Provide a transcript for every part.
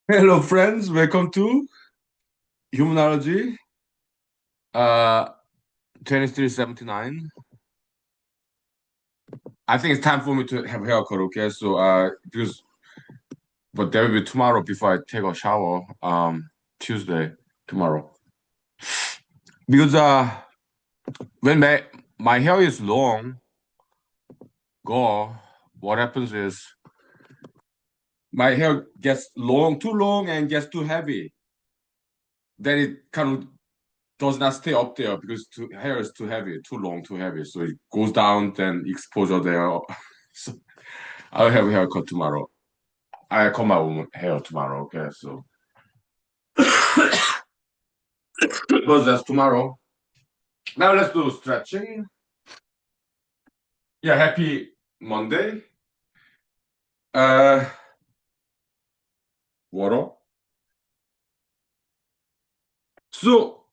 Hello, friends. Welcome to humanology. Uh, 2379. I think it's time for me to have a haircut. Okay, so but there will be tomorrow before I take a shower. Tuesday tomorrow because when my hair is long, go. What happens is my hair gets too long, and gets too heavy. Then it kind of does not stay up there because hair is too heavy, too long, too heavy. So it goes down, then exposure there. So I'll have a haircut tomorrow. I cut my own hair tomorrow. Okay, so because that's tomorrow. Now let's do stretching. Yeah, happy Monday. Uh, water. So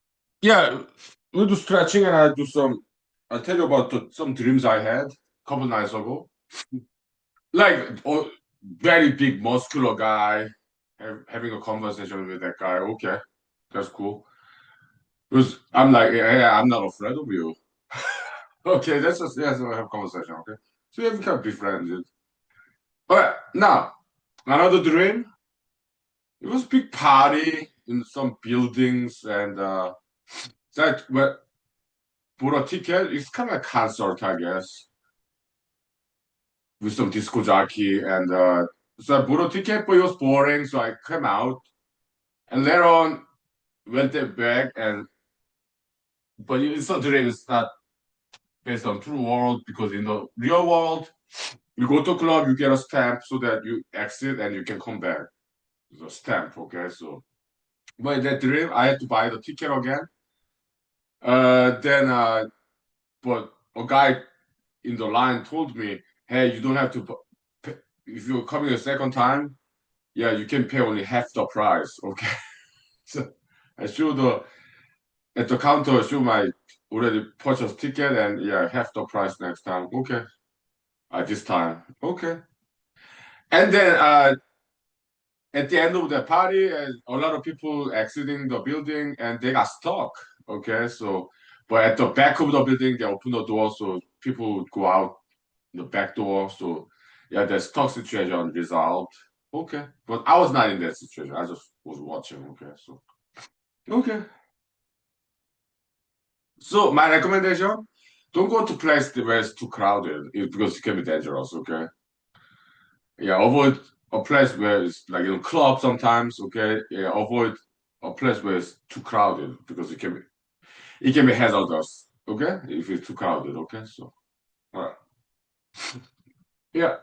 yeah, we do stretching, and I do some. I'll tell you about some dreams I had a couple nights ago. Like very big muscular guy having a conversation with that guy. Okay, that's cool. Because I'm like, yeah, I'm not afraid of you. Okay, let's have a conversation. Okay, so yeah, we can be friends. All right, now another dream. It was a big party in some buildings, and that well, bought a ticket. It's kind of a concert, I guess, with some disco jockey, and so I bought a ticket, but it was boring, so I came out, and later on went there back, and but it's not dream. It's not based on true world because in the real world, you go to a club, you get a stamp so that you exit and you can come back. The stamp, okay? So, but in that dream, I had to buy the ticket again. Then, but a guy in the line told me, "Hey, you don't have to. If you're coming a second time, yeah, you can pay only half the price." Okay, so I showed the at the counter, I show my already purchased ticket, and yeah, half the price next time. Okay, this time, okay. And then at the end of the party, a lot of people exiting the building, and they got stuck. Okay, so but at the back of the building, they open the door so people would go out the back door. So yeah, the stuck situation resolved. Okay, but I was not in that situation. I just was watching. Okay, so okay. So my recommendation: don't go to place where it's too crowded because it can be dangerous. Okay, yeah, avoid a place where it's like in a club sometimes. Okay, yeah, avoid a place where it's too crowded because it can be hazardous. Okay, if it's too crowded. Okay, so all right, yeah,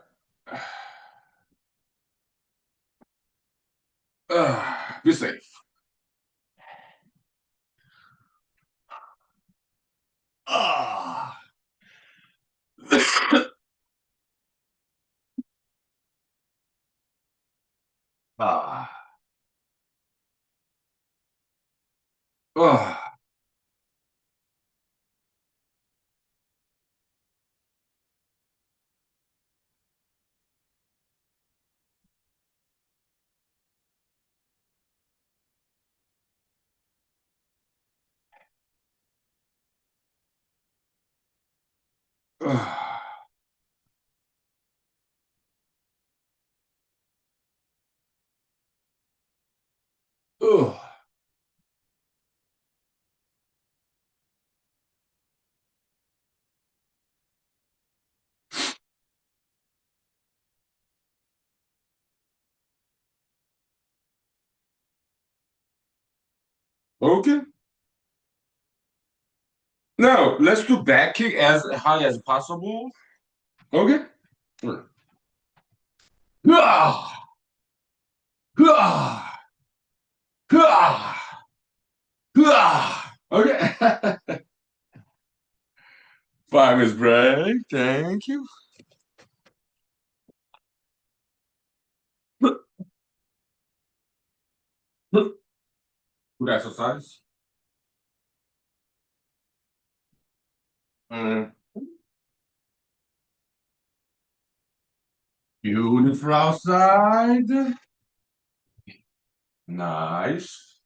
be safe. Ah, ah, ah. Ah. Ugh. Okay. Now let's do back kick as high as possible. Okay. Ah, ah, ah, ah. Okay. 5 minutes break. Thank you. Good exercise. Mm. Beautiful outside. Nice.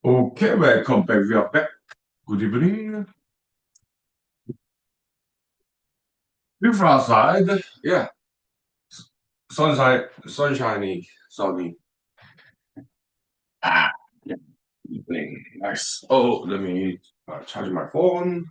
Okay, welcome back. We are back. Good evening. Beautiful outside. Yeah, sunshine, sunshiny, sunny. Ah, yeah, evening. Nice. Oh, let me charge my phone.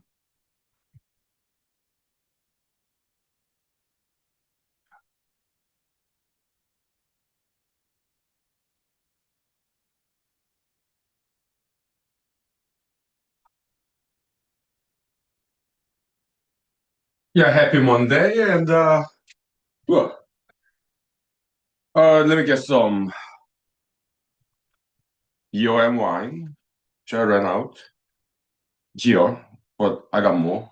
Yeah, happy Monday. And well, let me get some EOM wine. Just ran out. Geo, but I got more.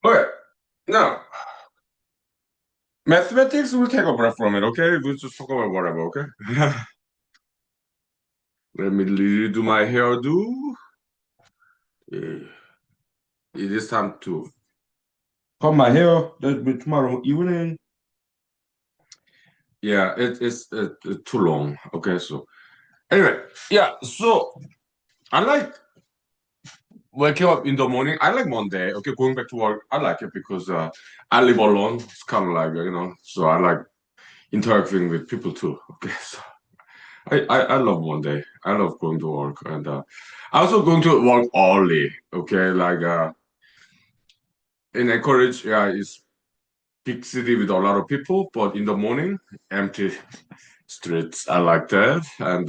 Okay, now mathematics, we'll take a break from it, okay? We'll just talk about whatever, okay? Let me do my hairdo. Yeah. It is time to cut my hair. That'll be tomorrow evening. Yeah, it's too long. Okay, so anyway, yeah. So I like waking up in the morning. I like Monday. Okay, going back to work. I like it because I live alone. It's kind of like So I like interacting with people too. Okay, so I love Monday. I love going to work, and I also going to work early. Okay, like in Anchorage, yeah, it's big city with a lot of people, but in the morning, empty streets. I like that. And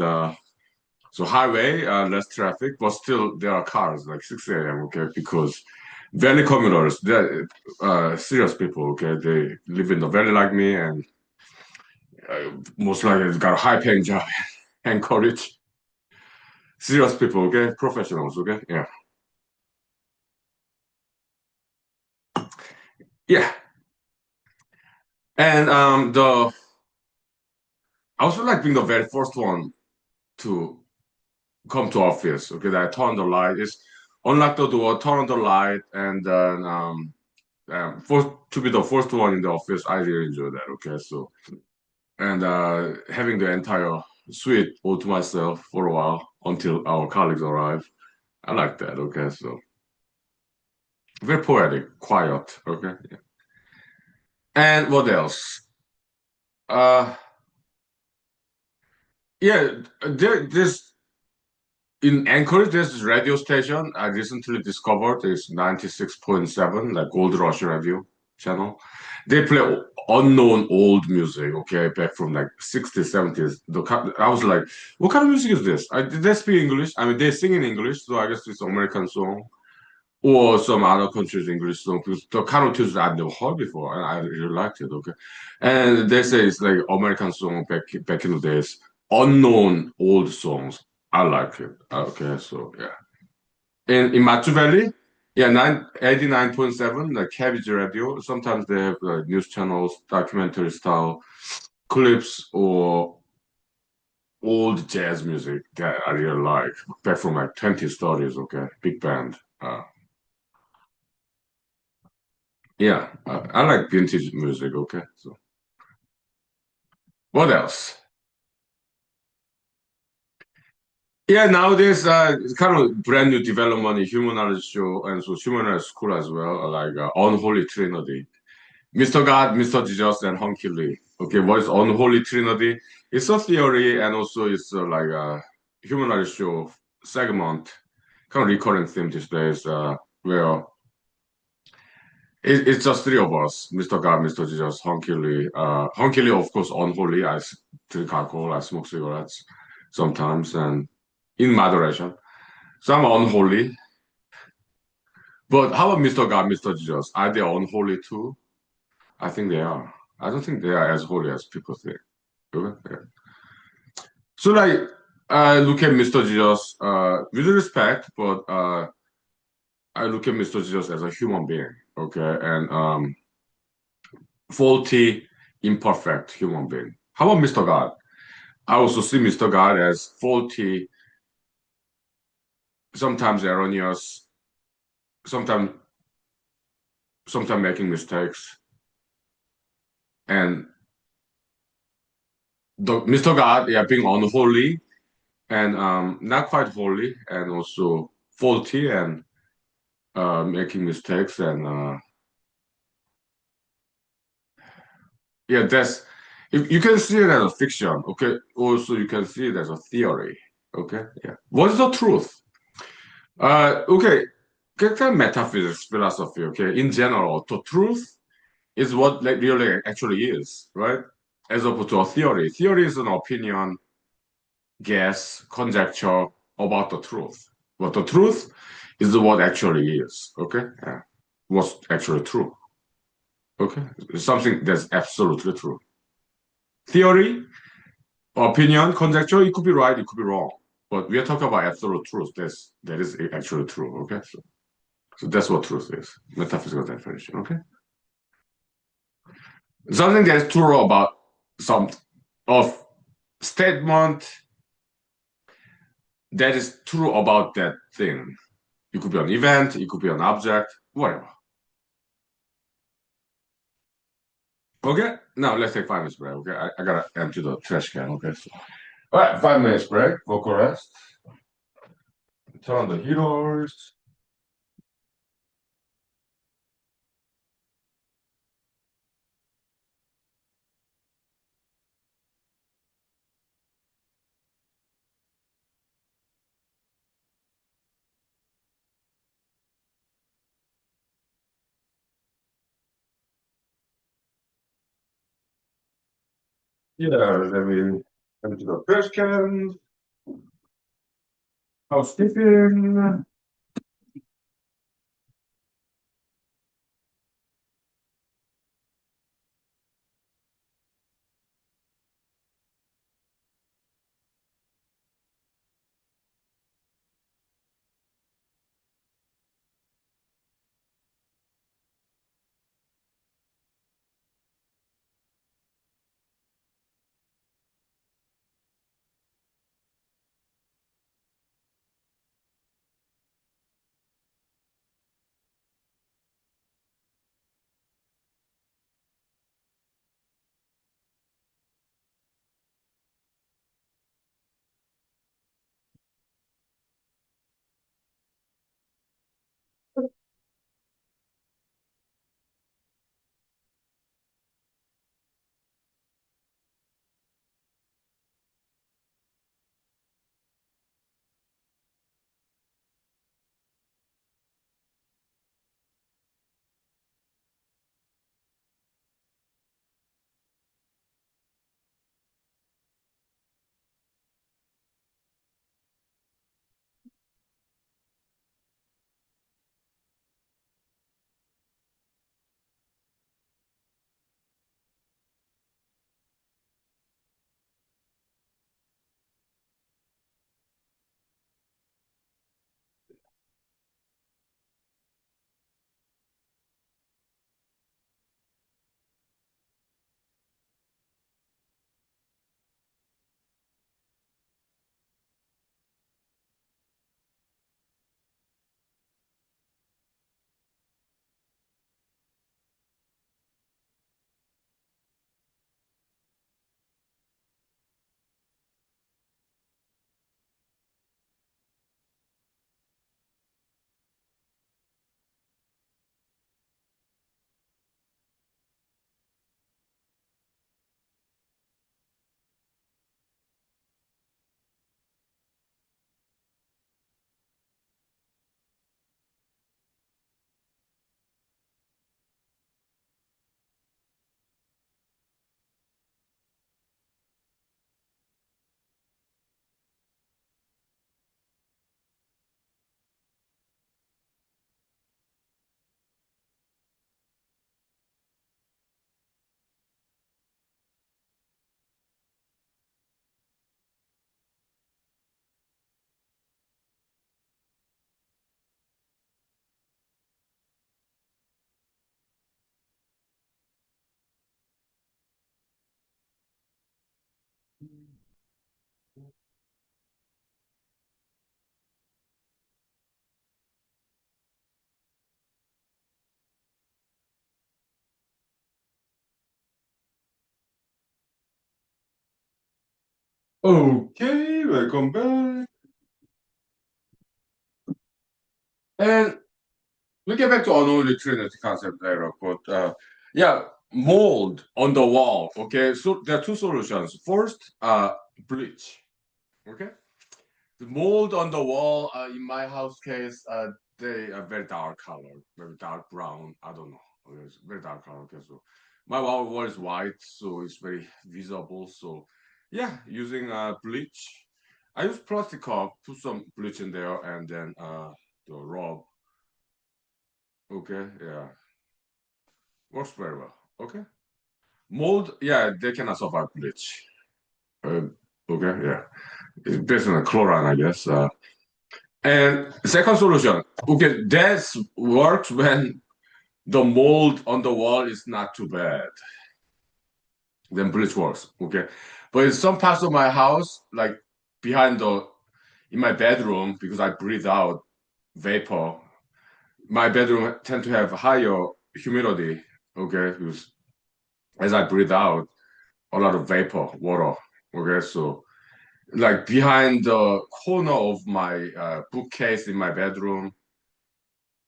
so highway, less traffic, but still there are cars like 6 a.m. Okay, because valley commuters, they're serious people. Okay, they live in the valley like me, and most likely got a high-paying job, encourage serious people. Okay, professionals. Okay, yeah, yeah. And the I also like being the very first one to come to office. Okay, that I turn the light. Is unlock the door, turn on the light, and then for to be the first one in the office, I really enjoy that. Okay, so and having the entire suite all to myself for a while until our colleagues arrive, I like that. Okay, so very poetic, quiet. Okay, and what else? Uh, yeah, there's in Anchorage, there's this radio station I recently discovered. It's 96.7, like Gold Rush radio channel. They play unknown old music, okay, back from like 60s, 70s. I was like, what kind of music is this? Did they speak English? I mean, they sing in English, so I guess it's American song or some other country's English song. Because the kind of tunes I've never heard before, and I really liked it, okay. And they say it's like American song back in the days, unknown old songs. I like it. Okay, so yeah. In Matsu Valley, yeah, 89.7, like Cabbage Radio. Sometimes they have news channels, documentary style clips, or old jazz music that I really like. Back from like 20s, 30s, okay, big band. Yeah, I like vintage music, okay. So what else? Yeah, nowadays it's kind of brand new development in humanology show and so humanology school as well, like Unholy Trinity. Mr. God, Mr. Jesus, and Hunky. Okay, what is unholy trinity? It's a theory, and also it's like a humanized show segment, kind of recurring theme these days, where it's just three of us, Mr. God, Mr. Jesus, Hunky. Hunky, of course, unholy. Drink alcohol, I smoke cigarettes sometimes, and in moderation. So I'm unholy. But how about Mr. God, Mr. Jesus? Are they unholy too? I think they are. I don't think they are as holy as people think. Okay? Yeah. So like I look at Mr. Jesus with respect, but I look at Mr. Jesus as a human being, okay, and faulty, imperfect human being. How about Mr. God? I also see Mr. God as faulty, sometimes erroneous, sometimes sometimes making mistakes, and the Mr. God, yeah, being unholy and not quite holy, and also faulty and making mistakes, and yeah, that's you can see it as a fiction, okay. Also, you can see it as a theory, okay. Yeah, what is the truth? Okay, get kind of metaphysics, philosophy, okay. In general, the truth is what like really actually is, right? As opposed to a theory. Theory is an opinion, guess, conjecture about the truth. But the truth is what actually is, okay? Yeah. What's actually true, okay? Something that's absolutely true. Theory, opinion, conjecture, it could be right, it could be wrong. But we are talking about absolute truth. That is actually true, okay? So that's what truth is. Metaphysical definition, okay? Something that is true about some of statement that is true about that thing. It could be an event, it could be an object, whatever. Okay, now let's take 5 minutes break. Okay, I gotta empty the trash can. Okay, so, all right, 5 minutes break. Vocal rest. Turn on the heaters. Yeah, let me empty the trash can. Housekeeping. Okay, welcome back. And we get back to unholy trinity concept later, but yeah, mold on the wall. Okay, so there are two solutions. First, bleach. Okay, the mold on the wall. In my house case, they are very dark color, very dark brown. I don't know. It's very dark color. Okay, so my wall is white, so it's very visible. So yeah, using bleach. I use plastic cup, put some bleach in there, and then the rub. Okay, yeah, works very well. Okay, mold, yeah, they cannot survive bleach. Uh, okay, yeah, it's based on chlorine, I guess. And second solution, okay, that works when the mold on the wall is not too bad. Then bleach works. Okay, but in some parts of my house, like behind the in my bedroom, because I breathe out vapor, my bedroom tend to have higher humidity. Okay, because as I breathe out a lot of vapor, water. Okay, so like behind the corner of my bookcase in my bedroom,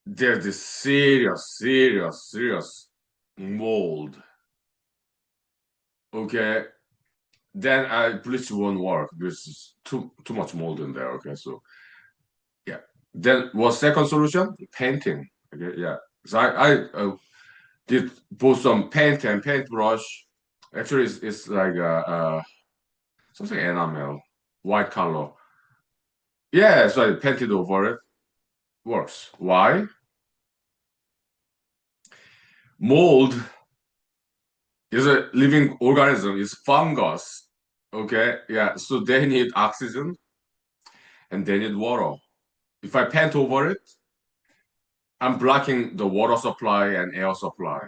there's this serious mold. Okay, then I bleach won't work because it's too much mold in there. Okay, so yeah. Then was second solution painting. Okay, yeah. So I did both some paint and paintbrush. Actually, it's like something enamel, white color. Yeah, so I painted over it. Works. Why? Mold is a living organism, is fungus. Okay, yeah. So they need oxygen and they need water. If I paint over it, I'm blocking the water supply and air supply.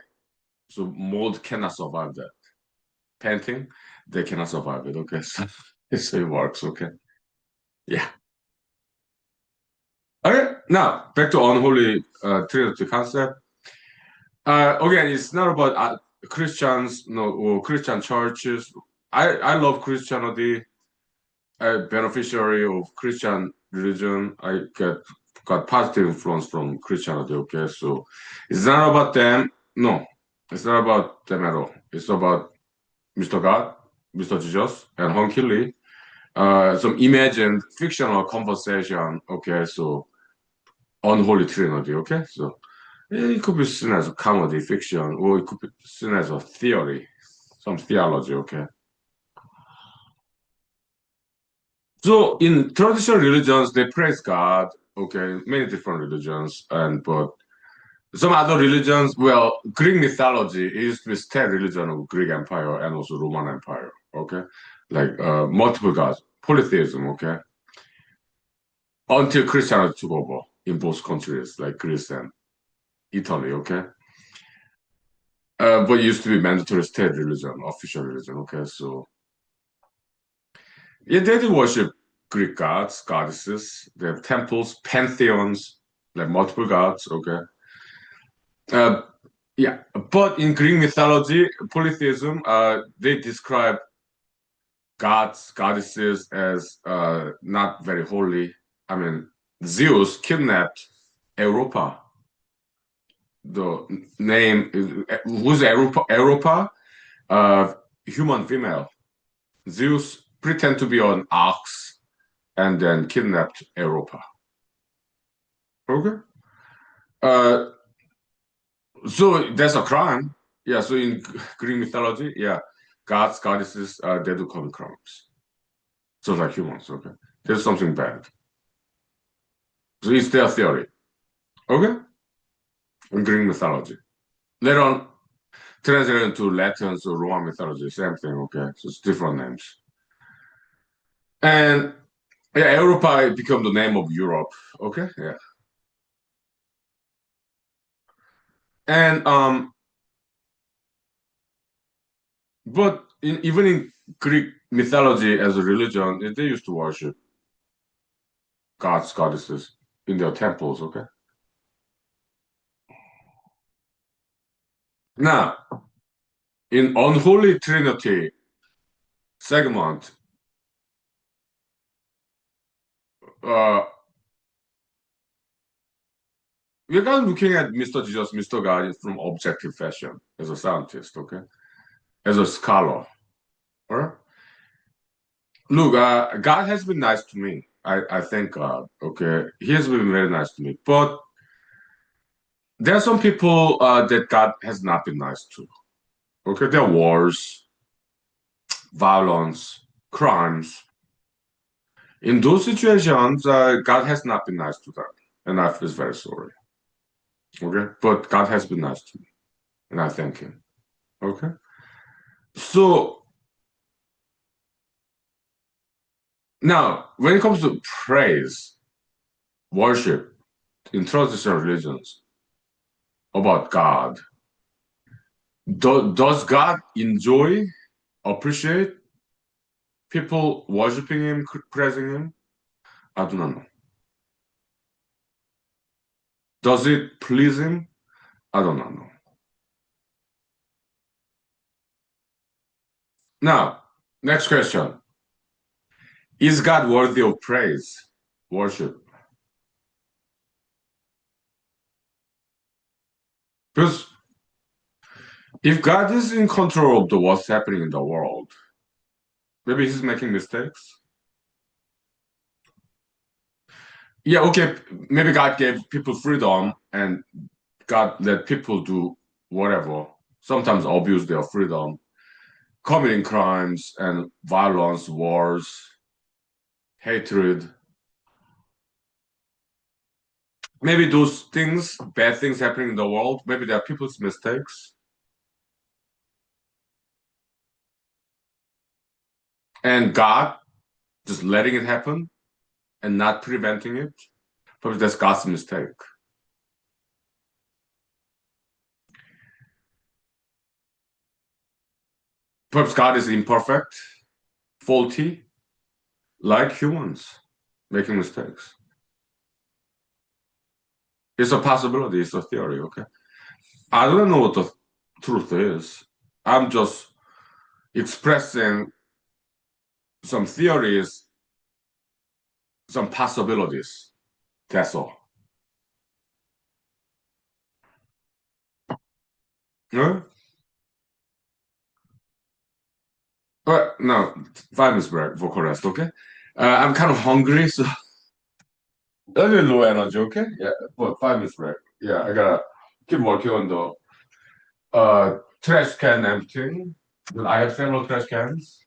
So mold cannot survive that. Painting, they cannot survive it. Okay, so, so it works. Okay, yeah. Okay, now back to unholy trinity concept. Again, it's not about Christians, no, or Christian churches. I love Christianity. A beneficiary of Christian religion. I got positive influence from Christianity. Okay, so it's not about them. No, it's not about them at all. It's about Mr. God, Mr. Jesus, and Hunky some imagined fictional conversation. Okay, so unholy trinity. Okay, so it could be seen as a comedy fiction, or it could be seen as a theory, some theology. Okay. So in traditional religions, they praise God. Okay, many different religions, and but some other religions, well, Greek mythology is the state religion of Greek Empire and also Roman Empire. Okay, like multiple gods, polytheism. Okay, until Christianity took over in both countries, like Greece and Italy. Okay, but it used to be mandatory state religion, official religion. Okay, so yeah, they do worship Greek gods, goddesses. They have temples, pantheons, like multiple gods. Okay. Uh, yeah, but in Greek mythology, polytheism, they describe gods, goddesses as not very holy. I mean, Zeus kidnapped Europa. The name is who's Europa? Europa, human female. Zeus pretend to be an ox and then kidnapped Europa. Okay. Uh, so that's a crime. Yeah. So in Greek mythology, yeah, gods, goddesses, they do commit crimes. So like humans. Okay. There's something bad. So it's their theory. Okay. In Greek mythology. Later on, translated into Latin, so Roman mythology, same thing. Okay. So it's different names. And yeah, Europa become the name of Europe. Okay. Yeah. And but even in Greek mythology as a religion, they used to worship gods, goddesses in their temples. Okay. Now, in unholy trinity segment, uh, we're kind of looking at Mr. Jesus, Mr. God from objective fashion as a scientist, okay? As a scholar, all right? Look, God has been nice to me. I thank God, okay? He has been very nice to me. But there are some people that God has not been nice to, okay? There are wars, violence, crimes. In those situations, God has not been nice to them. And I feel very sorry, okay? But God has been nice to me, and I thank Him, okay? So now, when it comes to praise, worship in traditional religions about God, does God enjoy, appreciate people worshiping Him, praising Him? I do not know. Does it please Him? I do not know. Now, next question. Is God worthy of praise, worship? Because if God is in control of the what's happening in the world, maybe He's making mistakes. Yeah, okay, maybe God gave people freedom and God let people do whatever, sometimes abuse their freedom, committing crimes and violence, wars, hatred. Maybe those things, bad things happening in the world, maybe they're people's mistakes. And God just letting it happen and not preventing it. Probably that's God's mistake. Perhaps God is imperfect, faulty, like humans, making mistakes. It's a possibility, it's a theory, okay? I don't know what the truth is. I'm just expressing some theories, some possibilities. That's all. Huh? No, 5 minutes break, vocal rest, okay? I'm kind of hungry, so a little low energy, okay? Yeah, but 5 minutes break. Yeah, I gotta keep working on the trash can emptying. I have several trash cans.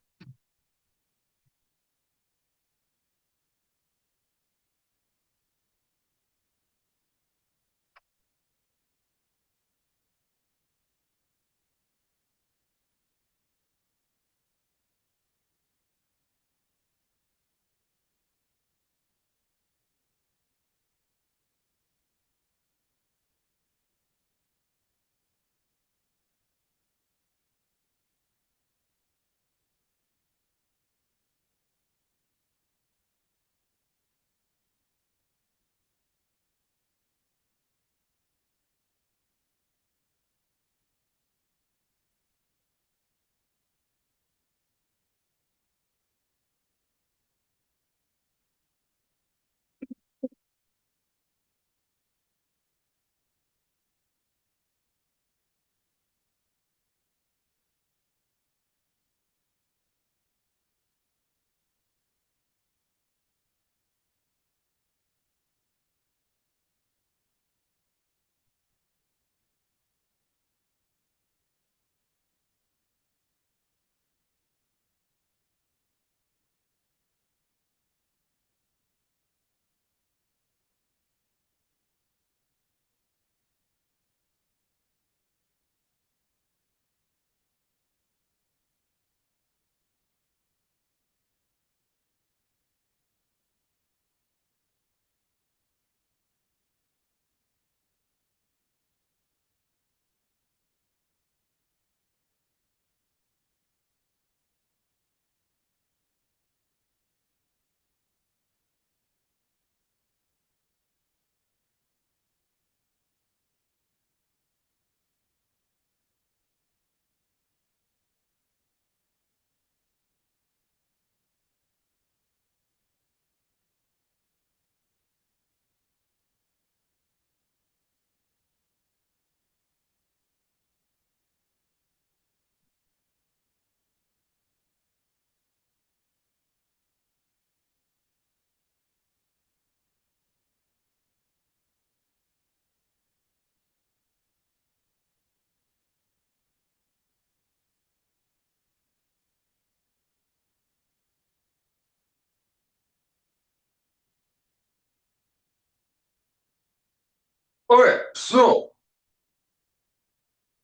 So,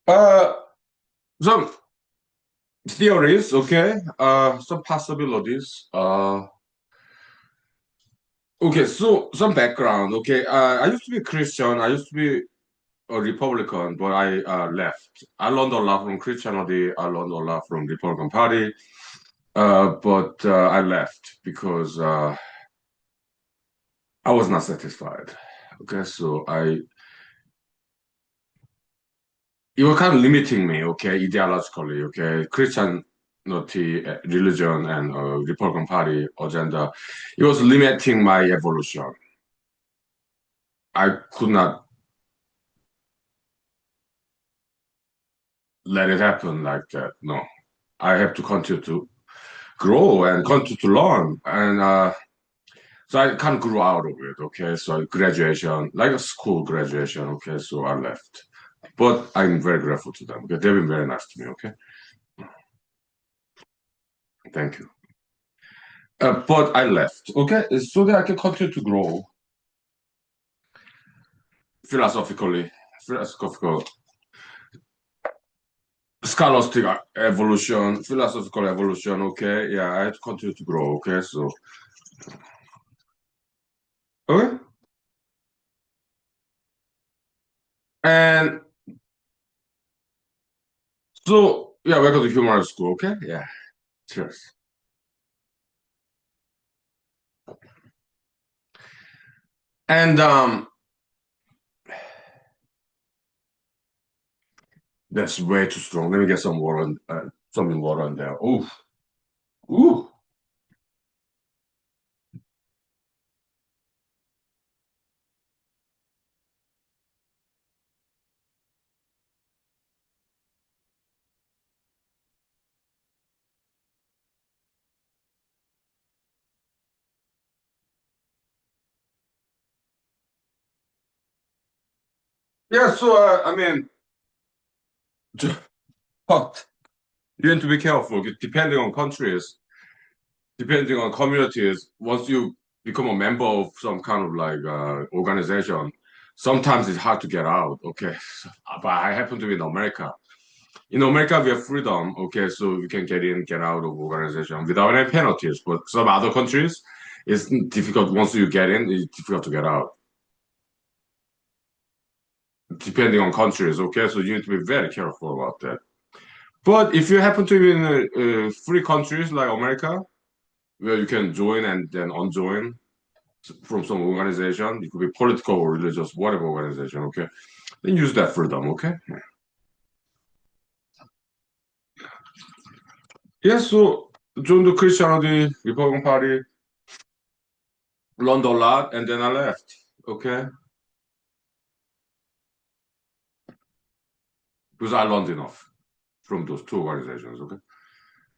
uh, some theories, okay, some possibilities. Okay, so some background, okay. I used to be Christian. I used to be a Republican, but I left. I learned a lot from Christianity. I learned a lot from Republican Party, but I left because I was not satisfied. Okay, so it was kind of limiting me. Okay, ideologically. Okay, Christianity, religion, and Republican Party agenda. It was limiting my evolution. I could not let it happen like that. No, I have to continue to grow and continue to learn. And so I kind of grew out of it. Okay, so graduation, like a school graduation. Okay, so I left, but I'm very grateful to them because they've been very nice to me. Okay, thank you. But I left. Okay, so that I can continue to grow philosophically, philosophical, scholastic evolution, philosophical evolution. Okay, yeah, I have to continue to grow. Okay, so okay, and so yeah, welcome to humor school. Okay, yeah, cheers. And that's way too strong. Let me get some water, something water in there. Ooh, ooh. Yeah. So I mean, but you have to be careful. Depending on countries, depending on communities, once you become a member of some kind of like organization, sometimes it's hard to get out. Okay, but I happen to be in America. In America, we have freedom. Okay, so we can get in, get out of organization without any penalties. But some other countries, it's difficult. Once you get in, it's difficult to get out. Depending on countries. Okay, so you need to be very careful about that. But if you happen to be in free countries like America, where you can join and then unjoin from some organization. It could be political or religious, whatever organization, okay? Then use that freedom, okay? Yeah, so joined the Christianity, Republican Party, learned a lot, and then I left, okay? Because I learned enough from those two organizations, okay?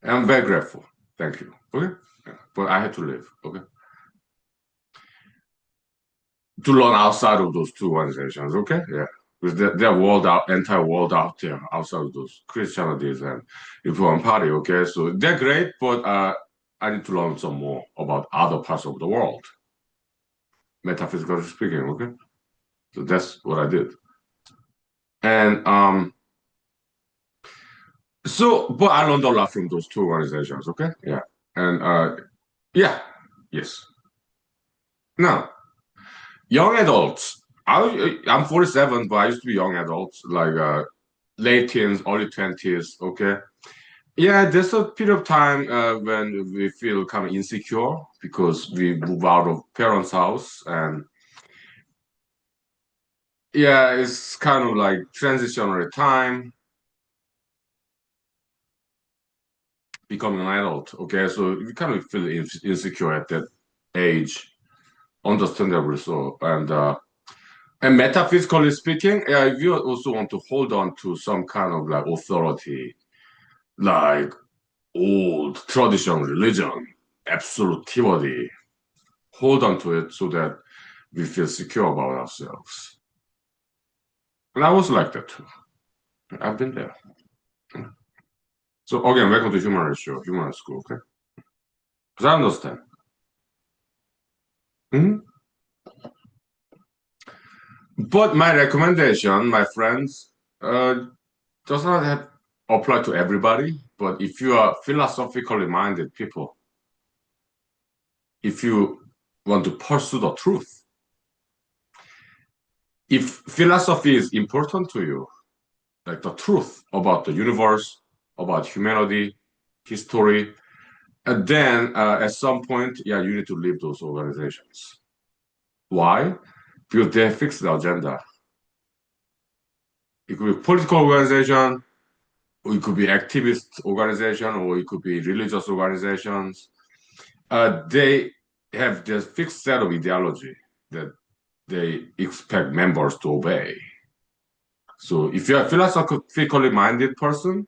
And I'm very grateful. Thank you, okay? Yeah. But I had to leave, okay? To learn outside of those two organizations, okay? Yeah. Because they're world out, entire world out there, outside of those Christianities and Reform Party, okay? So they're great, but I need to learn some more about other parts of the world, metaphysically speaking, okay? So that's what I did. And but I learned a lot from those two organizations, okay? Yeah. And yeah, yes. Now, young adults. I'm 47, but I used to be young adults, like late teens, early 20s, okay? Yeah, there's a period of time when we feel kind of insecure because we move out of parents' house, and yeah, it's kind of like transitionary time, becoming an adult. Okay, so we kind of feel insecure at that age, understandably so. And metaphysically speaking, yeah, if you also want to hold on to some kind of like authority, like old traditional religion, absolutity, hold on to it so that we feel secure about ourselves. And I was like that too. I've been there. So again, welcome to human school, okay? Because I understand. Mhm. But my recommendation, my friends, does not have apply to everybody. But if you are philosophically minded people, if you want to pursue the truth, if philosophy is important to you, like the truth about the universe, about humanity, history, and then at some point, yeah, you need to leave those organizations. Why? Because they fix the agenda. It could be political organization, or it could be activist organization, or it could be religious organizations. They have this fixed set of ideology that they expect members to obey. So if you're a philosophically minded person,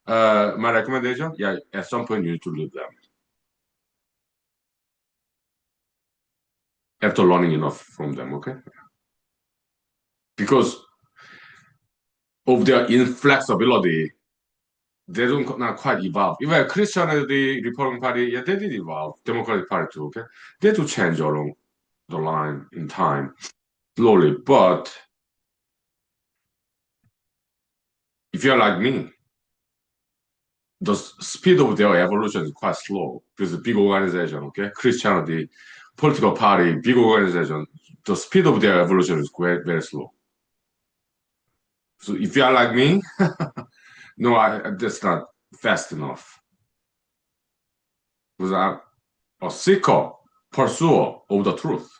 my recommendation, yeah, at some point you need to leave them after learning enough from them, okay? Because of their inflexibility, they don't not quite evolve. Even Christianity, Republican Party, yeah, they did evolve. Democratic Party too, okay? They do change along the line in time, slowly. But if you're like me, the speed of their evolution is quite slow because big organization, okay? Christianity, political party, big organization, the speed of their evolution is very, very slow. So if you are like me, no, that's not fast enough. Because I'm a seeker, pursuer of the truth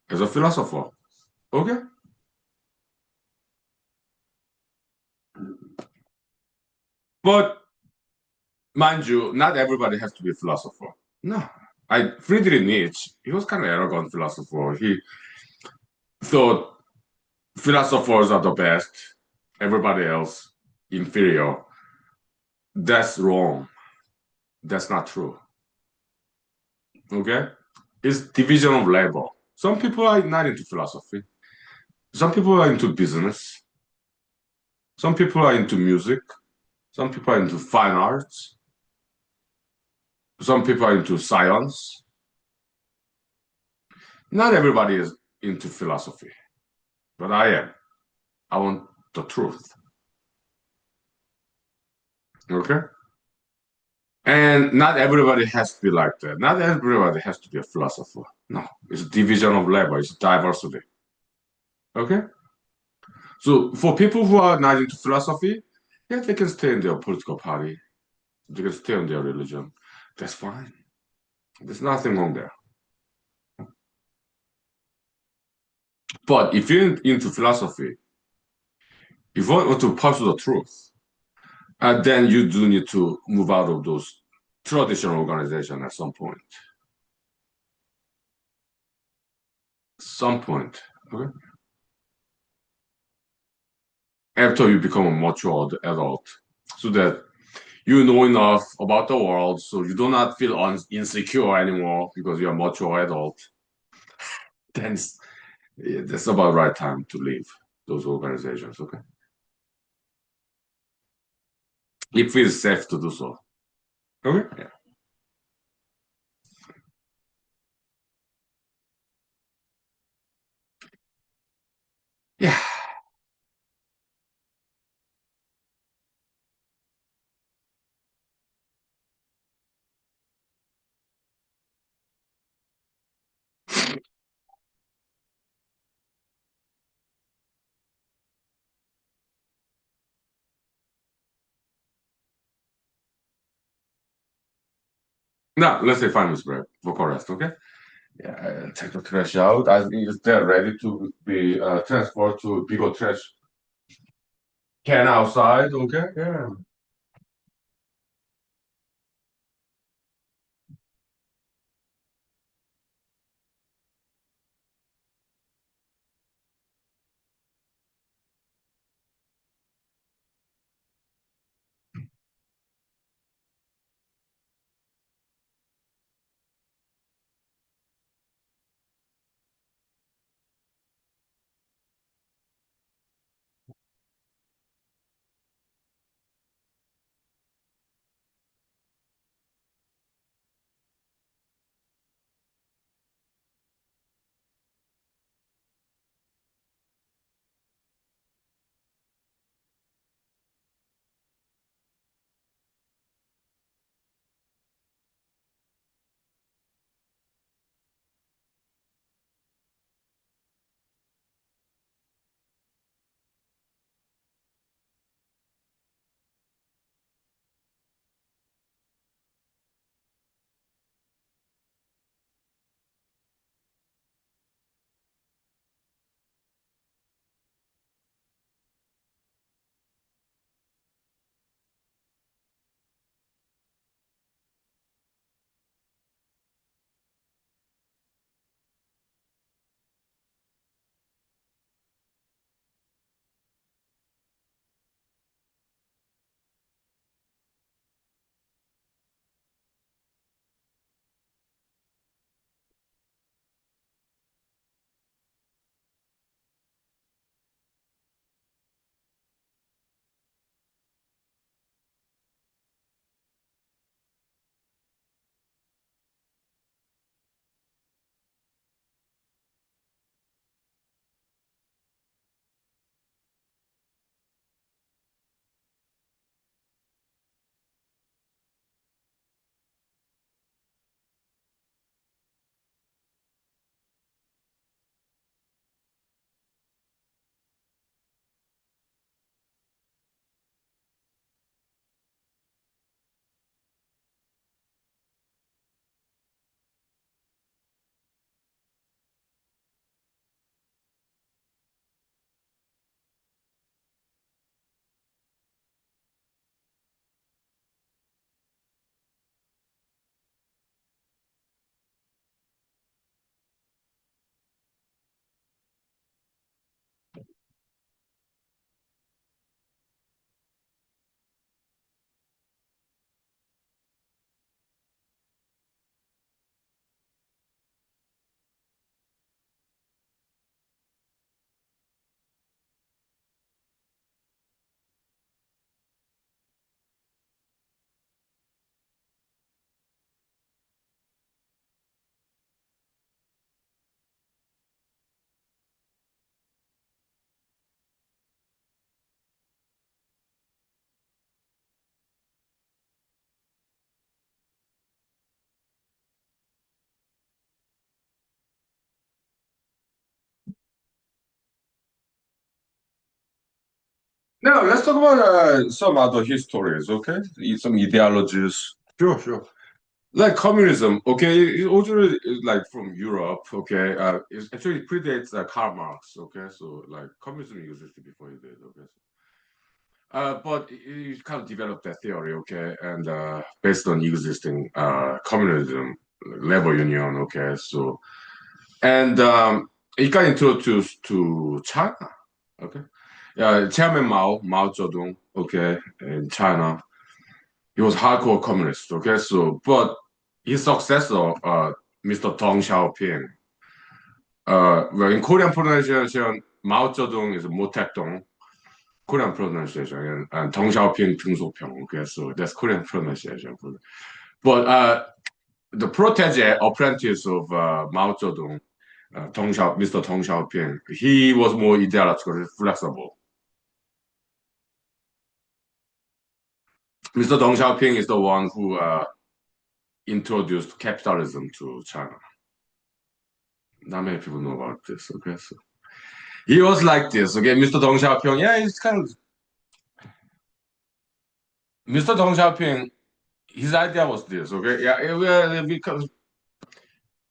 as a philosopher. Okay? But mind you, not everybody has to be a philosopher. No. Friedrich Nietzsche, he was kind of arrogant philosopher. He thought philosophers are the best, everybody else inferior. That's wrong. That's not true. Okay? It's division of labor. Some people are not into philosophy. Some people are into business. Some people are into music. Some people are into fine arts. Some people are into science. Not everybody is into philosophy, but I am. I want the truth. Okay? And not everybody has to be like that. Not everybody has to be a philosopher. No, it's division of labor, it's diversity. Okay? So for people who are not into philosophy, yeah, they can stay in their political party, they can stay in their religion. That's fine. There's nothing wrong there. But if you're into philosophy, if you want to pursue the truth, then you do need to move out of those traditional organizations at some point. Some point. Okay? After you become a mature adult, so that you know enough about the world, so you do not feel insecure anymore because you're a mature adult. Then yeah, that's about right time to leave those organizations. Okay, it feels safe to do so. Okay, yeah, yeah. Now let's say 5 minutes break. Vocal rest. Okay. Yeah, I'll take the trash out. I think it's there ready to be transferred to bigger trash can outside. Okay. Yeah. Now, let's talk about some other histories, okay? Some ideologies. Sure, sure. Like communism, okay, it originally is like from Europe, okay. It actually predates Karl Marx, okay. So like communism existed before he did, okay. But he kind of developed that theory, okay, and based on existing communism, labor union, okay. So and it got introduced to China, okay. Chairman Mao Zedong, okay, in China, he was hardcore communist, okay. So, but his successor, Mr. Deng Xiaoping, well, in Korean pronunciation, Mao Zedong is Mo Taedong, Korean pronunciation, and Deng Xiaoping, Deng Xiaoping, okay. So that's Korean pronunciation. But the protege, apprentice of Mao Zedong, Mr. Deng Xiaoping, he was more ideologically flexible. Mr. Deng Xiaoping is the one who introduced capitalism to China. Not many people know about this. Okay, so he was like this. Okay, Mr. Deng Xiaoping. Yeah, he's kind of Mr. Deng Xiaoping. His idea was this. Okay, yeah, we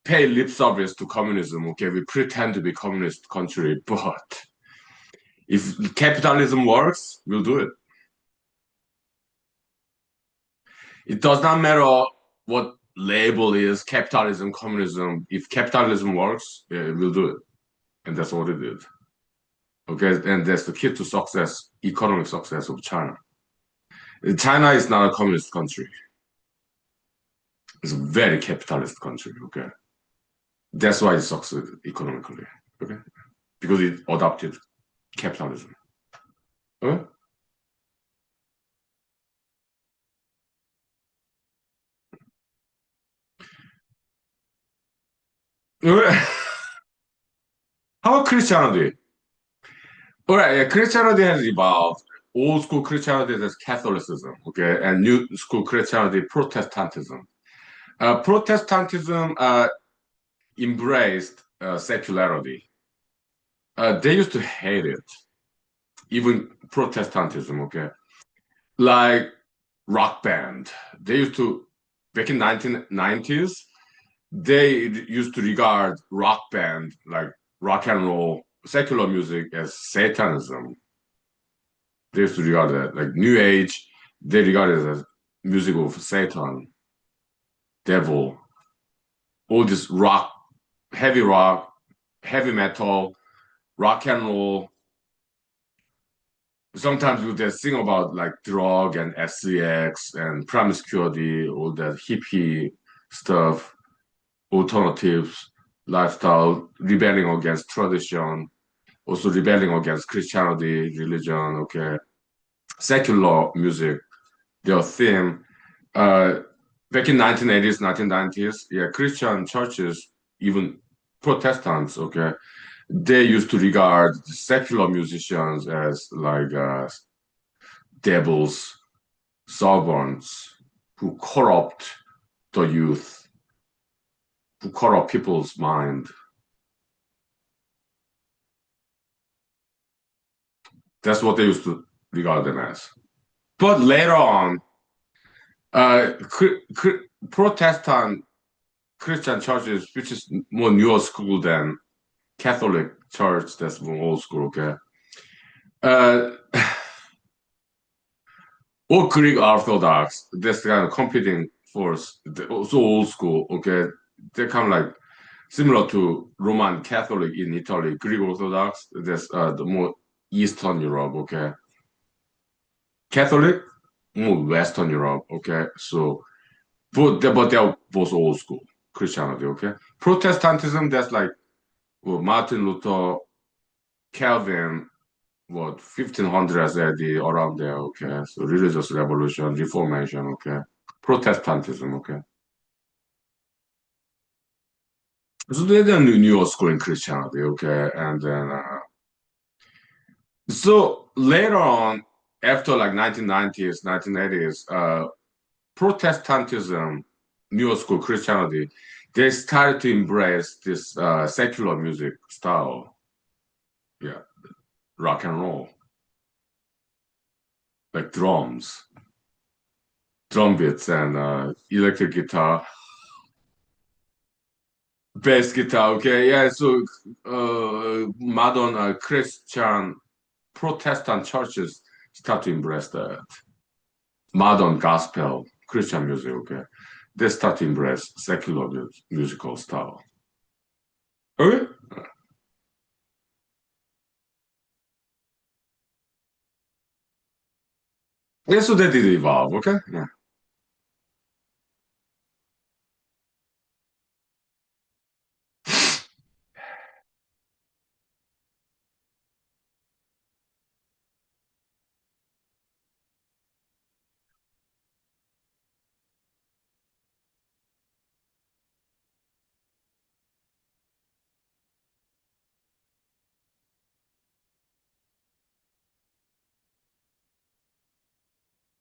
pay lip service to communism. Okay, we pretend to be communist country, but if capitalism works, we'll do it. It does not matter what label is capitalism, communism. If capitalism works, yeah, we'll do it, and that's what it did. Okay, and that's the key to success, economic success of China. China is not a communist country. It's a very capitalist country. Okay, that's why it succeeded economically. Okay, because it adopted capitalism. Okay? How about Christianity? All right, yeah, Christianity has evolved. Old school Christianity is Catholicism, okay, and new school Christianity Protestantism. Protestantism embraced secularity. They used to hate it, even Protestantism, okay, like rock band. They used to back in 1990s. They used to regard rock band like rock and roll, secular music as Satanism. They used to regard that like New Age. They regard it as music of Satan, devil. All this rock, heavy metal, rock and roll. Sometimes we just sing about like drug and sex and promiscuity, all that hippie stuff, alternatives, lifestyle, rebelling against tradition, also rebelling against Christianity, religion, okay, secular music, their theme. Uh, Back in 1980s, 1990s, yeah, Christian churches, even Protestants, okay, they used to regard secular musicians as like devils, servants who corrupt the youth, who corrupt people's mind. That's what they used to regard them as. But later on, Protestant Christian churches, which is more newer school than Catholic Church, that's more old school, okay? Uh, or Greek Orthodox, that's kind of competing force, also old school, okay? They're kind of like similar to Roman Catholic in Italy, Greek Orthodox, that's the more Eastern Europe, okay? Catholic, more Western Europe, okay? So, but they're both old school Christianity, okay? Protestantism, that's like well, Martin Luther, Calvin, what 1500s AD around there, okay? So religious revolution, reformation, okay? Protestantism, okay? So they're the new school in Christianity, okay? And then so later on, after like 1990s, 1980s, Protestantism, new school Christianity, they started to embrace this secular music style, yeah, rock and roll. like drums, drum beats, and electric guitar, bass guitar. Okay, yeah. So modern Christian Protestant churches start to embrace that modern gospel Christian music. Okay, they start to embrace secular musical style. Okay, yeah. So they did evolve. Okay, yeah.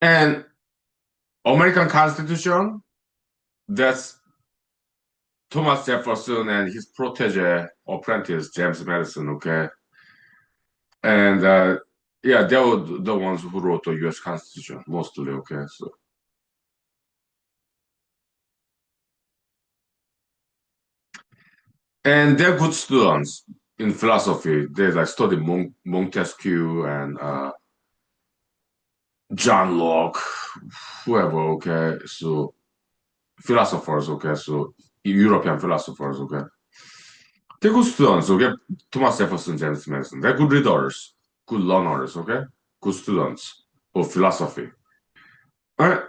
And American Constitution. That's Thomas Jefferson and his protege apprentice James Madison. Okay, and yeah, they were the ones who wrote the U.S. Constitution mostly. Okay, so and they're good students in philosophy. They like study Montesquieu and John Locke, whoever. Okay, so philosophers. Okay, so European philosophers. Okay, they're good students. Okay, Thomas Jefferson, James Madison. They're good readers, good learners. Okay, good students of philosophy.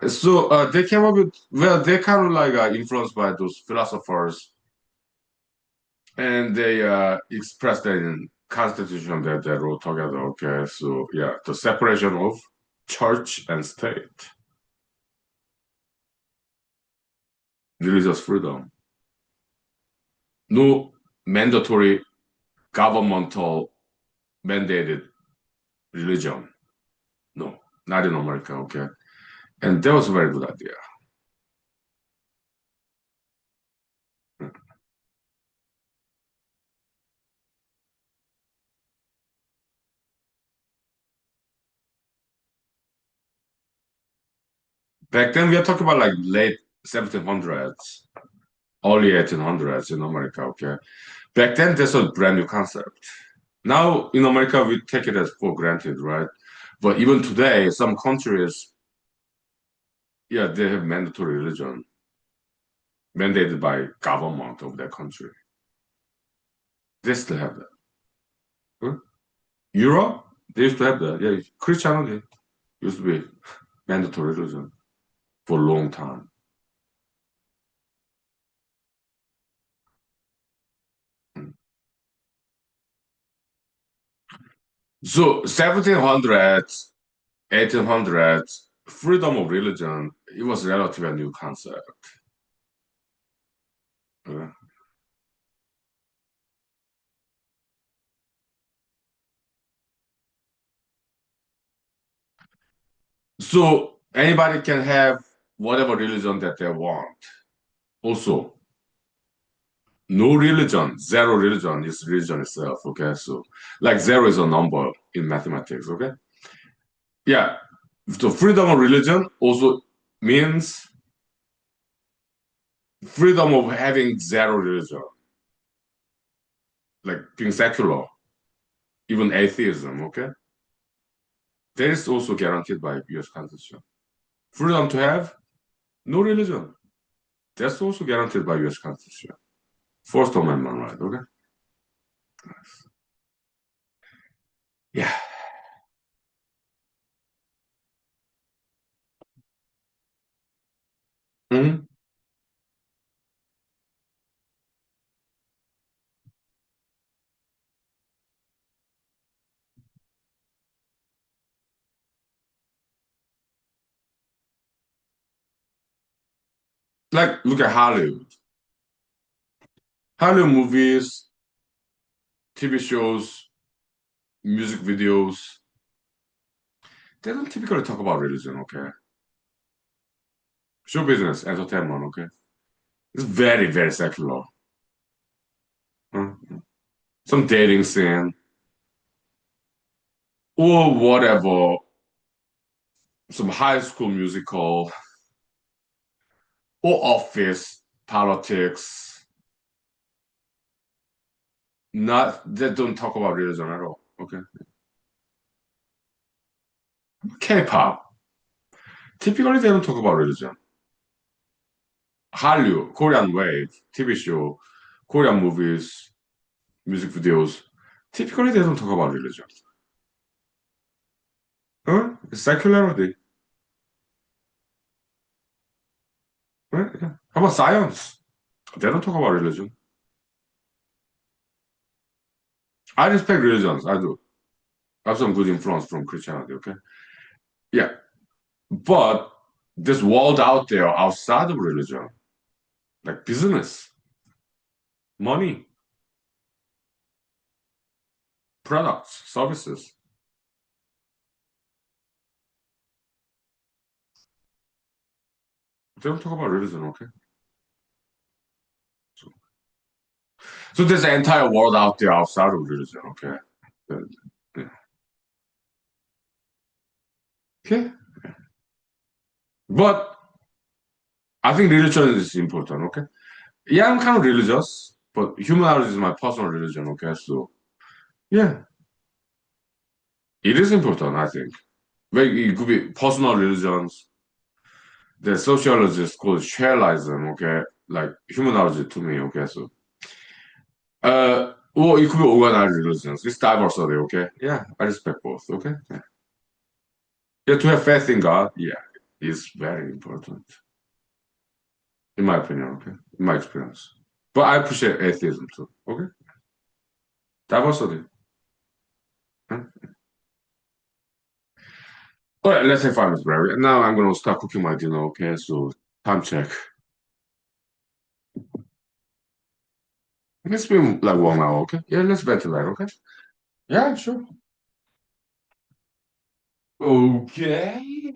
So they came up with well, they kind of like influenced by those philosophers, and they expressed that in constitution that they wrote together. Okay, so yeah, the separation of church and state, religious freedom, no mandatory governmental mandated religion, no, not in America. Okay, and that was a very good idea. Back then, we are talking about like late 1700s, early 1800s in America. Okay, back then, this was a brand new concept. Now in America, we take it as for granted, right? But even today, some countries, yeah, they have mandatory religion mandated by government of their country. They still have that. Huh? Europe, they used to have that. Yeah, Christianity used to be mandatory religion for a long time. So 1700s, 1800s, freedom of religion, it was relatively a new concept. Uh, So anybody can have whatever religion that they want. Also, no religion, zero religion is religion itself. Okay, so like zero is a number in mathematics. Okay, yeah. So freedom of religion also means freedom of having zero religion, like being secular, even atheism. Okay, that is also guaranteed by U.S. Constitution. Freedom to have no religion. That's also guaranteed by U.S. Constitution. First Amendment right. Okay. Yeah. Mhm. Like look at Hollywood. Hollywood movies, TV shows, music videos, they don't typically talk about religion, okay? Show business, entertainment, okay? It's very, very secular. Huh? Some dating scene or whatever. some high school musical or office politics. Not they don't talk about religion at all. Okay. K-pop. Typically they don't talk about religion. Hallyu, Korean wave, TV show, Korean movies, music videos. Typically they don't talk about religion. Huh? Secularity. Right? Yeah. How about science? They don't talk about religion. I respect religions. I do. I have some good influence from Christianity. Okay. Yeah. But this world out there outside of religion, like business, money, products, services, they don't talk about religion. Okay. So, so there's an entire world out there outside of religion. Okay. Uh, yeah. Okay. But I think religion is important. Okay. Yeah, I'm kind of religious, but humanology is my personal religion. Okay. So yeah, it is important. I think. Like it could be personal religions. The sociologist called Shellism, okay, like humanology to me, okay, so or it could be organized religions. It's diversity, okay? Yeah, I respect both, okay? Yeah. Yeah, to have faith in God, yeah, is very important, in my opinion, okay? In my experience. But I appreciate atheism too, okay? Diversity. Huh? All right, let's have 5 minutes, Barry. Now I'm gonna start cooking my dinner, okay? So time check. It's been like 1 hour, okay? Yeah, let's ventilate, okay? Yeah, sure. Okay.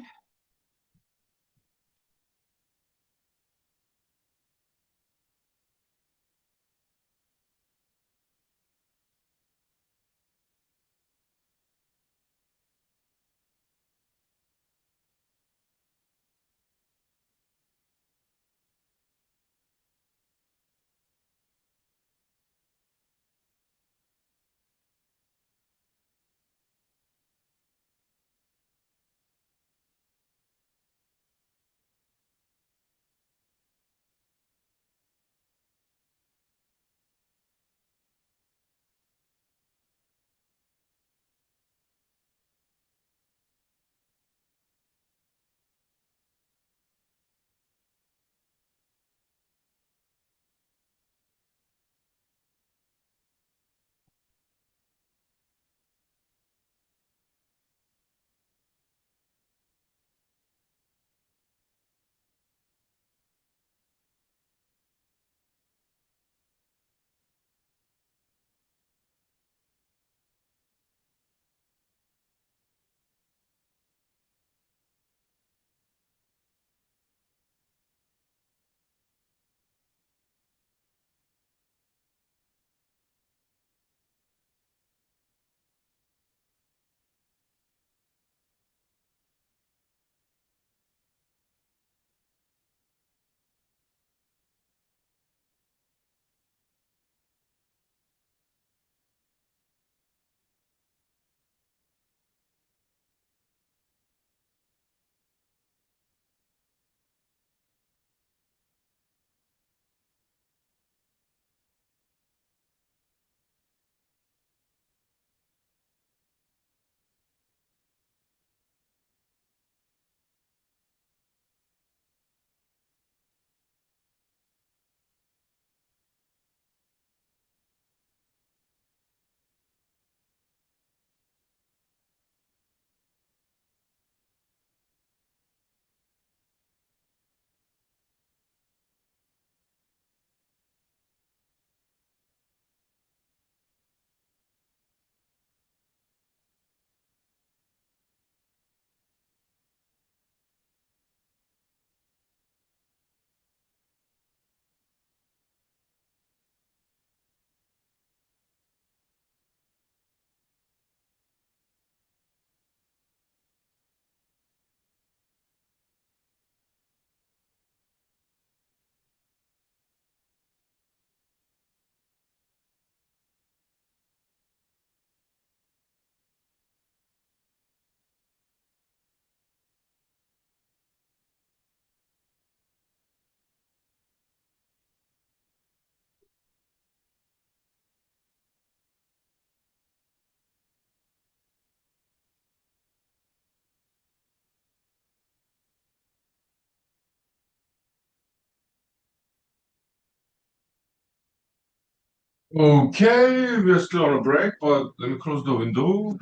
Okay, we're still on a break, but let me close the window.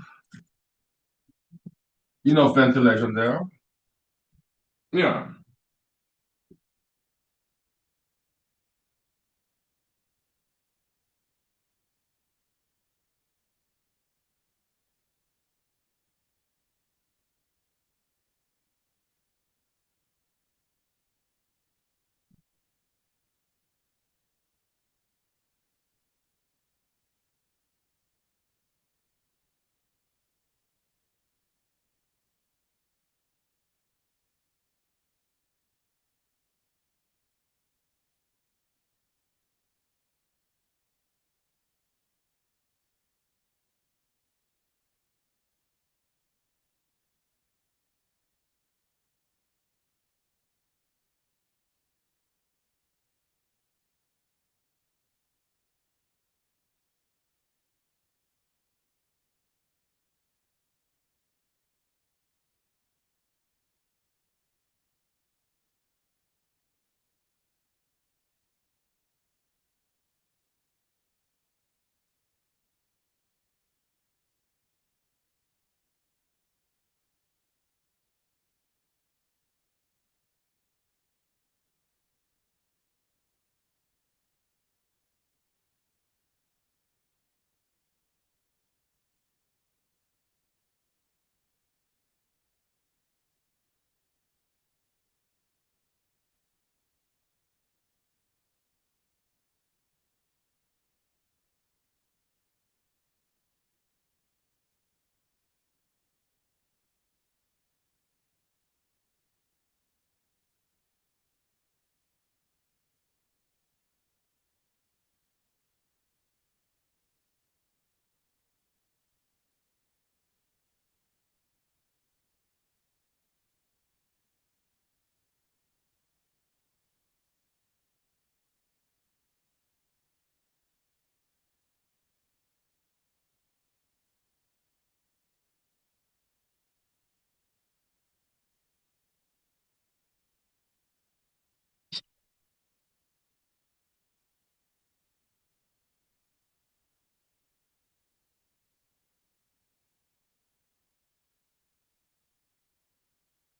Enough ventilation there. Yeah.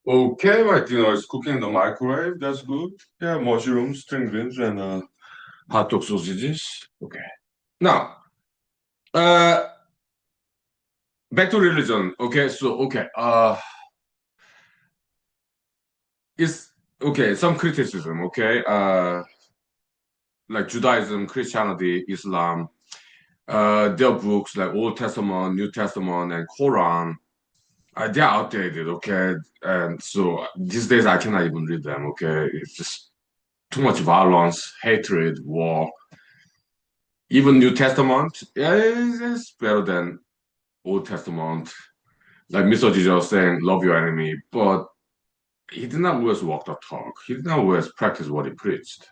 Okay, my dinner is cooking in the microwave. That's good. Yeah, mushrooms, string beans, and hot dog sausages. Okay. Now, uh, back to religion. Okay, so it's okay. Some criticism. Okay, like Judaism, Christianity, Islam. Their books like Old Testament, New Testament, and Quran. They're outdated. Okay, and so these days I cannot even read them. Okay, it's just too much violence, hatred, war. Even New Testament, yeah, it's better than Old Testament. Like Mr. Jesus saying, "Love your enemy," but he did not always walk the talk. He did not always practice what he preached.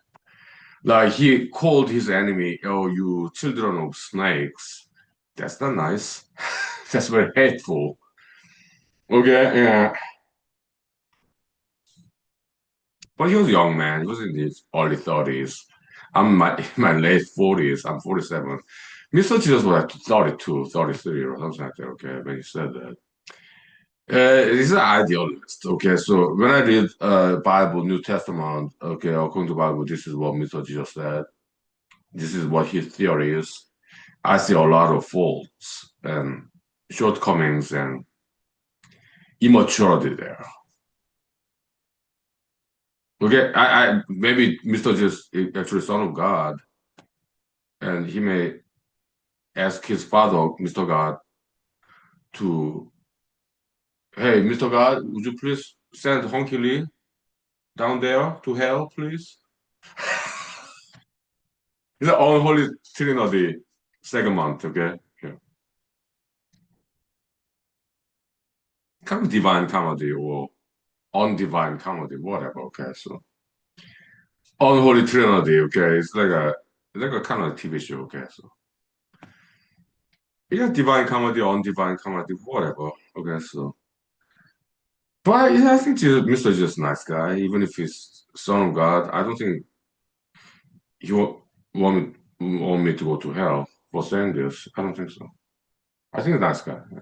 Like he called his enemy, "Oh, you children of snakes." That's not nice. That's very hateful. Okay, yeah. But he was a young man. He was in his early 30s. I'm in my late 40s. I'm 47. Mr. Jesus was like 32, 33 or something like that, okay, when he said that. He's an idealist, okay? So when I read Bible, New Testament, okay, according to Bible, this is what Mr. Jesus said. This is what his theory is. I see a lot of faults and shortcomings and immaturity there. Okay, I maybe Mr. Jesus is actually son of God, and he may ask his father, Mr. God, to, hey, Mr. God, would you please send Honky Lee down there to hell, please? It's an unholy trinity segment, okay? Yeah. Kind of divine comedy or undivine comedy, whatever, okay? So unholy trinity, okay? It's like a kind of TV show, okay? So yeah, divine comedy, undivine comedy, whatever. Okay, so but yeah, I think Mr. is just a nice guy, even if he's son of God. I don't think he want me. want me to go to hell for saying this. I don't think so. I think a nice guy. Yeah.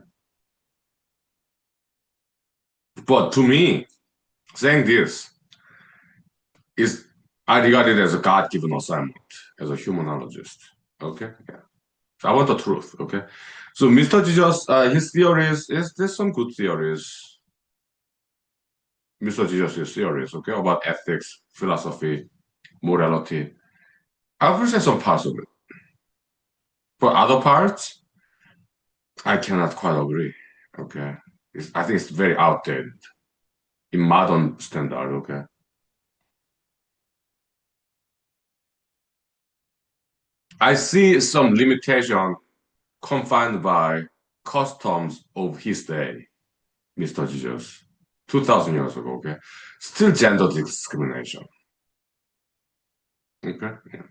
But to me, saying this is I regard it as a God-given assignment as a humanologist. Okay, yeah. So I want the truth. Okay, so Mr. Jesus, his theories is there's some good theories. Mr. Jesus' theories, okay, about ethics, philosophy, morality. I would say some parts of it. For other parts, I cannot quite agree. Okay, I think it's very outdated in modern standard. Okay, I see some limitation confined by customs of his day, Mr. Jesus, 2,000 years ago. Okay, still gender discrimination. Okay, yeah.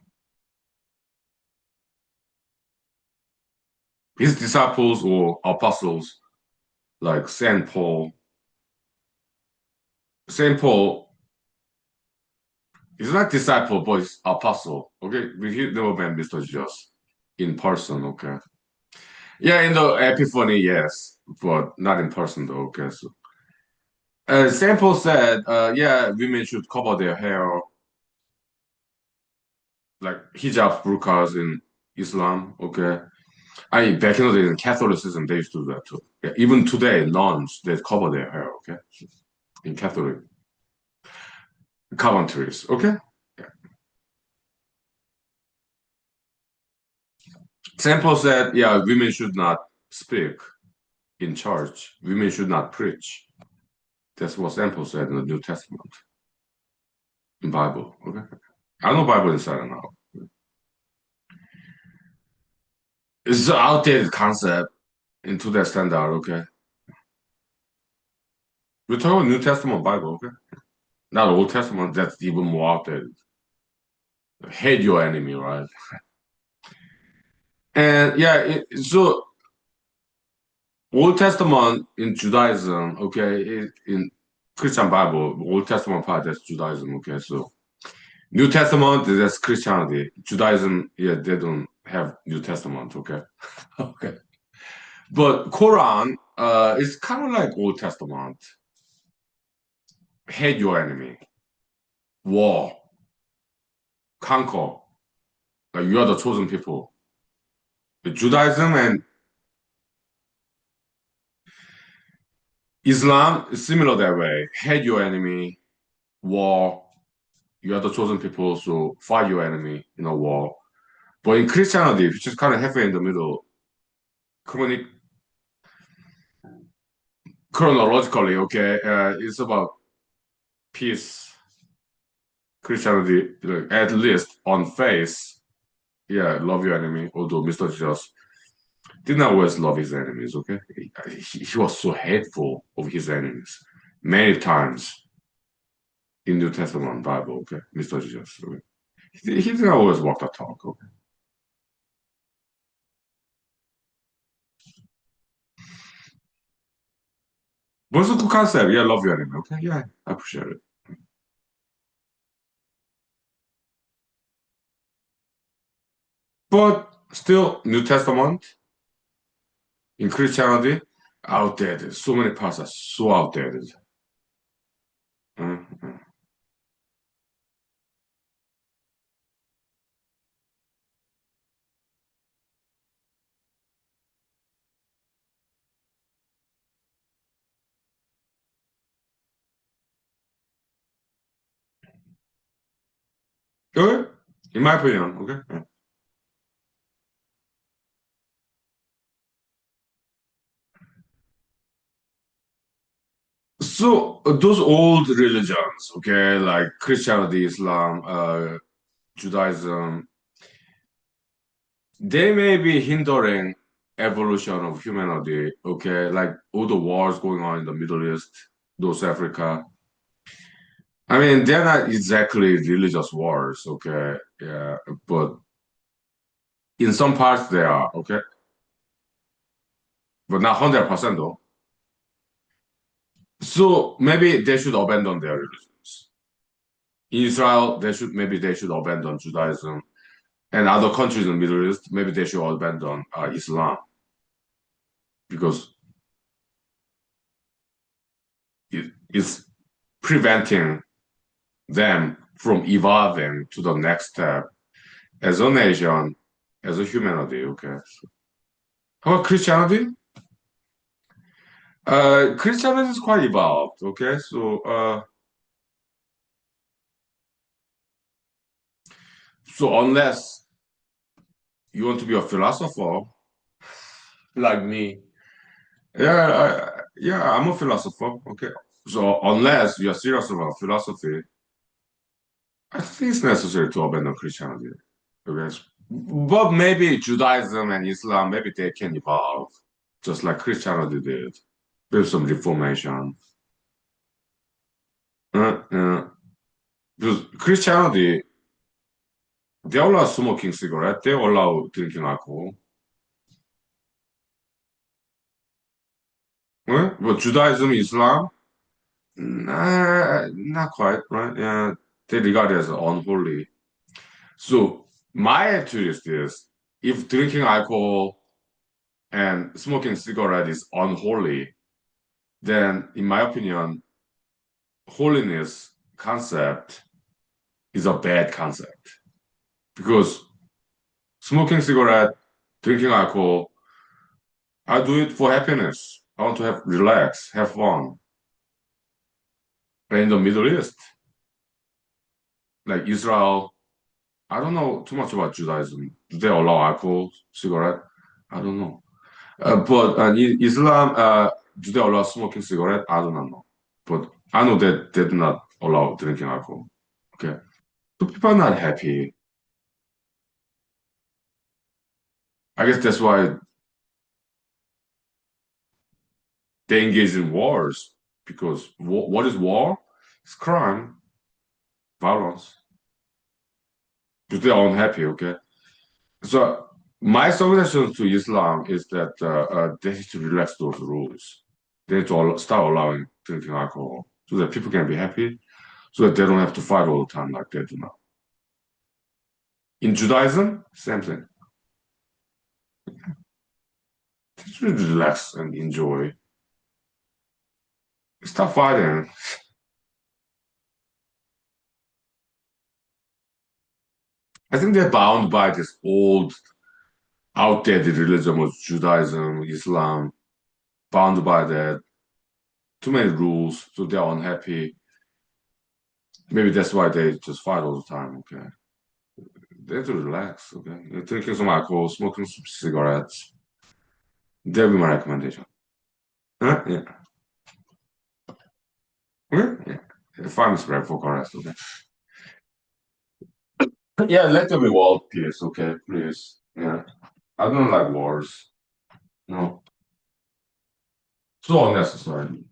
His disciples or apostles like Saint Paul. Saint Paul is not disciple, but he's apostle. Okay, he never met Mr. Jesus in person. Okay, yeah, in the Epiphany, yes, but not in person though. Okay, so Saint Paul said, yeah, women should cover their hair like hijab burqas in Islam. Okay, I back in the days in Catholicism they used to do that too. Yeah, even today, nuns they cover their hair. Okay, in Catholic commentaries. Okay, yeah. Saint Paul said, yeah, women should not speak in church. Women should not preach. That's what Saint Paul said in the New Testament, in Bible. Okay, I know Bible inside and out. It's an outdated concept into that standard. Okay, we're talking New Testament Bible. Okay, not Old Testament. That's even more outdated. Hate your enemy, right? And yeah, so Old Testament in Judaism. Okay, in Christian Bible, Old Testament part that's Judaism. Okay, so New Testament that's Christianity. Judaism, yeah, they don't have New Testament. Okay, okay. But Quran is kind of like Old Testament. Hate your enemy, war, conquer. Like you are the chosen people. The Judaism and Islam is similar that way. Hate your enemy, war. You are the chosen people, so fight your enemy in a war. But in Christianity, which is kind of halfway in the middle, chronic, chronologically, okay, it's about peace. Christianity, like, at least on face, yeah, love your enemy. Although Mr. Jesus did not always love his enemies, okay? He was so hateful of his enemies many times in New Testament Bible, okay? Mr. Jesus, okay? He did not always walk the talk, okay? But it's a good concept. Yeah, love your enemy, okay? Yeah, I appreciate it. But still, New Testament in Christianity, outdated. So many parts are so outdated. Mm. Okay? In my opinion, okay? Yeah. So those old religions, okay, like Christianity, Islam, Judaism, they may be hindering evolution of humanity, okay, like all the wars going on in the Middle East, North Africa. I mean, they're not exactly religious wars, okay, yeah, but in some parts they are, okay, but not 100% though. So maybe they should abandon their religions. In Israel, they should abandon Judaism. and other countries in the Middle East, maybe they should abandon Islam because it's preventing them from evolving to the next step as a nation, as a humanity. Okay. How about Christianity? Christianity is quite evolved. Okay, so unless you want to be a philosopher like me, yeah, I'm a philosopher. Okay, so unless you're serious about philosophy, I think it's necessary to abandon Christianity. Okay, but maybe Judaism and Islam, maybe they can evolve just like Christianity did with some reformation. Because Christianity, they allow smoking cigarette, they allow drinking alcohol. But Judaism, Islam, not quite, right? Yeah, they regard it as unholy. So my attitude is this: if drinking alcohol and smoking cigarette is unholy, then in my opinion, holiness concept is a bad concept because smoking cigarette, drinking alcohol, I do it for happiness. I want to have relax, have fun. And in the Middle East, like Israel, I don't know too much about Judaism. Do they allow alcohol, cigarette? I don't know. But in Islam, do they allow smoking cigarette? I do not know. But I know that they do not allow drinking alcohol. Okay. So people are not happy. I guess that's why they engage in wars. Because what is war? It's crime, violence. Because they're unhappy, okay? So my suggestion to Islam is that they need to relax those rules. They need to start allowing drinking alcohol so that people can be happy, so that they don't have to fight all the time like they do now. In Judaism, same thing. They should relax and enjoy. Stop fighting. I think they're bound by this old, outdated religion of Judaism, Islam, bound by that. Too many rules, so they're unhappy. Maybe that's why they just fight all the time. Okay. They have to relax, okay? You're drinking some alcohol, smoking some cigarettes. That'll be my recommendation. Huh? Yeah. Okay? Yeah. Find is bread for rest, okay? Yeah, let there be world peace, okay, please. Yeah. I don't like wars. No. So unnecessary.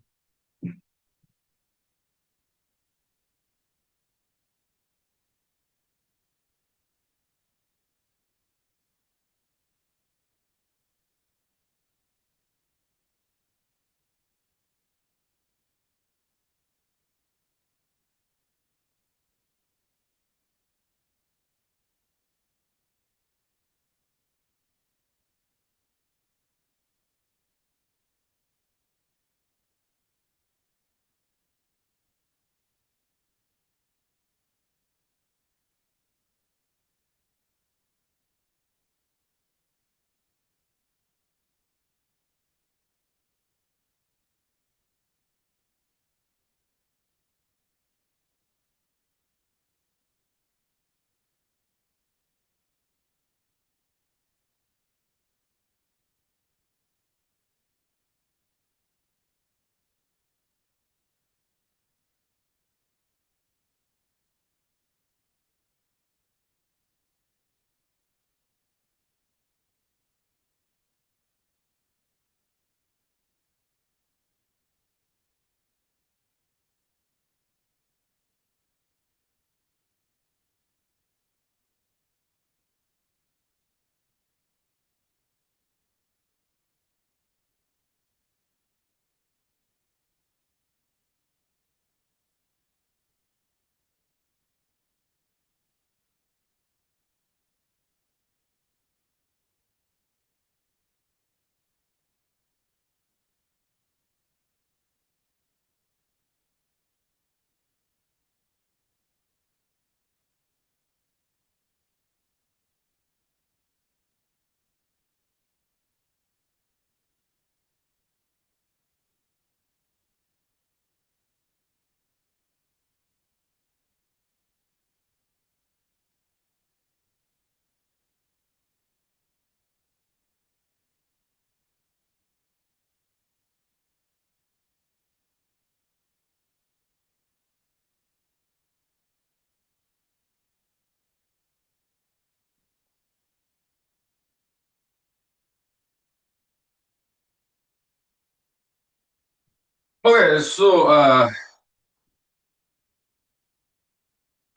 Okay, so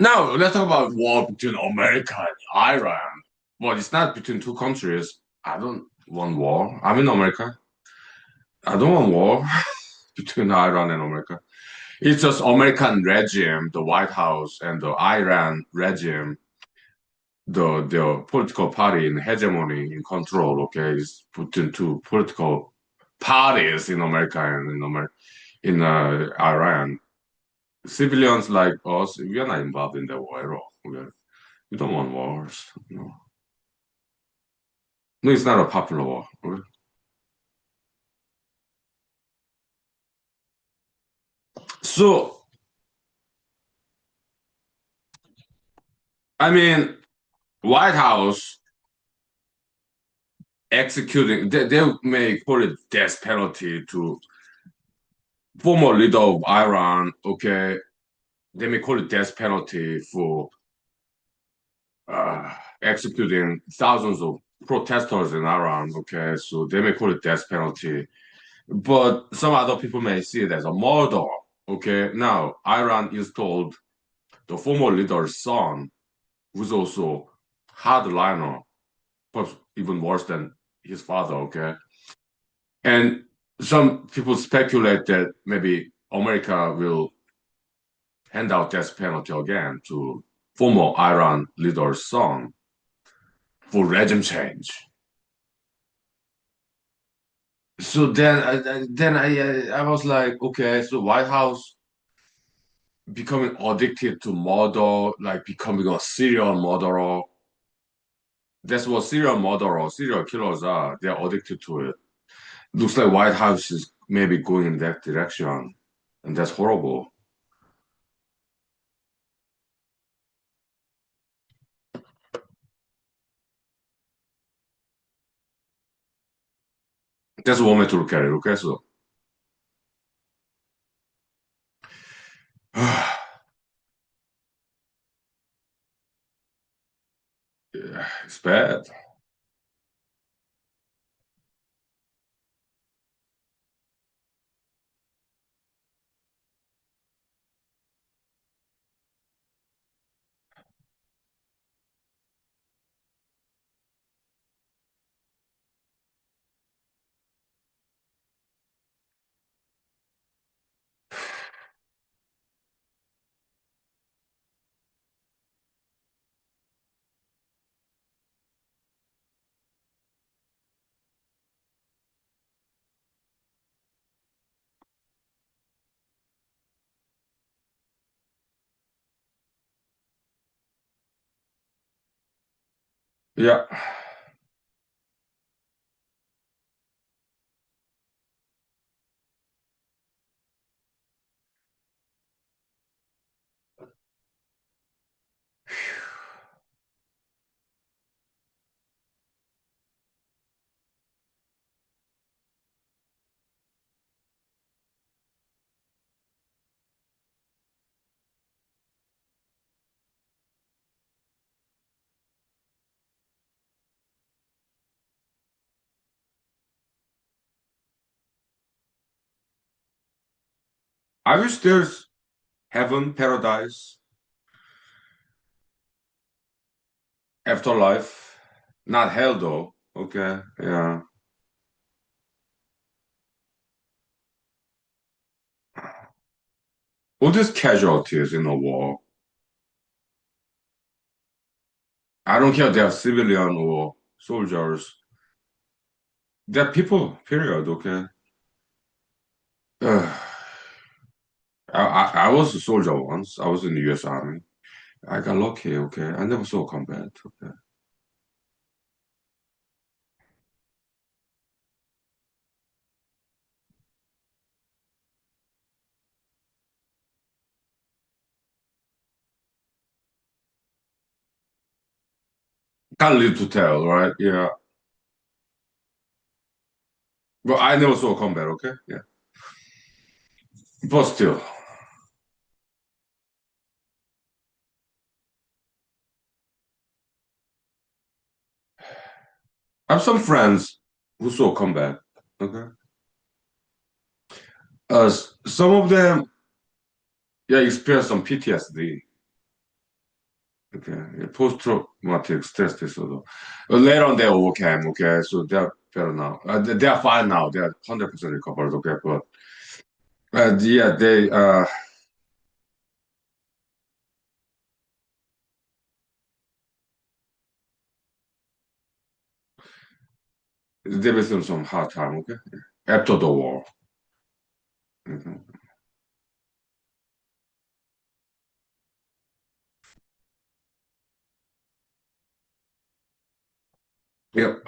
now let's talk about war between America and Iran. Well, it's not between two countries. I don't want war. I'm in America. I don't want war between Iran and America. It's just American regime, the White House, and the Iran regime, the political party in hegemony in control. Okay, is between two political parties in America and in Iran. Civilians like us, we are not involved in the war at all. We don't want wars. No, no, it's not a popular war. Okay? So, I mean, White House executing, they may call it death penalty to former leader of Iran. Okay, they may call it death penalty for executing thousands of protesters in Iran. Okay, so they may call it death penalty, but some other people may see it as a murder. Okay, now Iran is told the former leader's son, who's also hardliner, perhaps even worse than his father. Okay, and some people speculate that maybe America will hand out death penalty again to former Iran leader's son for regime change. So then I was like, okay, so White House becoming addicted to murder, like becoming a serial murderer. That's what serial murderers, serial killers are. They're addicted to it. Looks like White House is maybe going in that direction, and that's horrible. That's one way to look at it. Okay, so yeah, it's bad. Yeah, I wish there's heaven, paradise, afterlife, not hell though. Okay, yeah. All these casualties in a war. I don't care if they are civilian or soldiers. They're people, period, okay? Ugh. I was a soldier once. I was in the US Army. I got lucky, okay? I never saw combat, okay? Can't live to tell, right? Yeah. But I never saw combat, okay? Yeah. But still, I have some friends who saw combat, okay? some of them, yeah, experience some PTSD. Okay, yeah, post-traumatic stress disorder. Later on, they overcame. Okay, so they're better now. They are fine now. They are 100% recovered. Okay, but yeah, they went through some hard time. Okay, after the war. Mhm. Yep.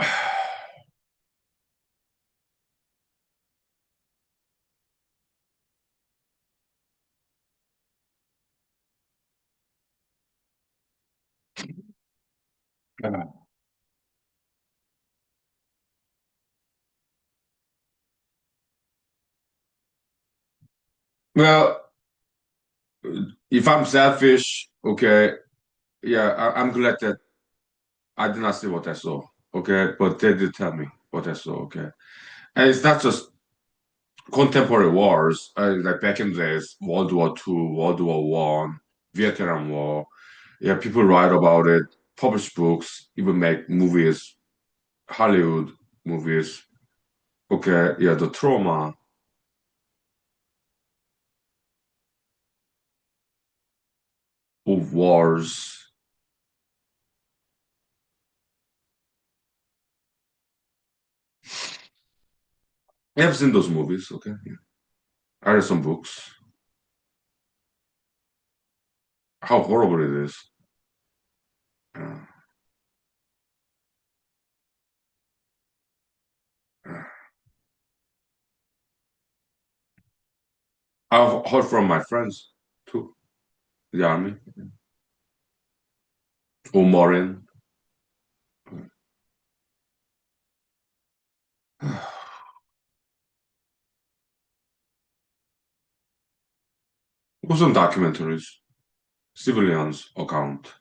Well, if I'm selfish, okay, yeah, I'm glad that I did not see what I saw. Okay, but they did tell me what I saw. Okay, and it's not just contemporary wars, like back in the days, World War Two, World War One, Vietnam War. Yeah, people write about it, publish books, even make movies, Hollywood movies. Okay, yeah, the trauma of wars. I've seen those movies. Okay, yeah. I read some books. How horrible it is. Uh, uh, I've heard from my friends too, the army, or Marine. Some documentaries, civilians account.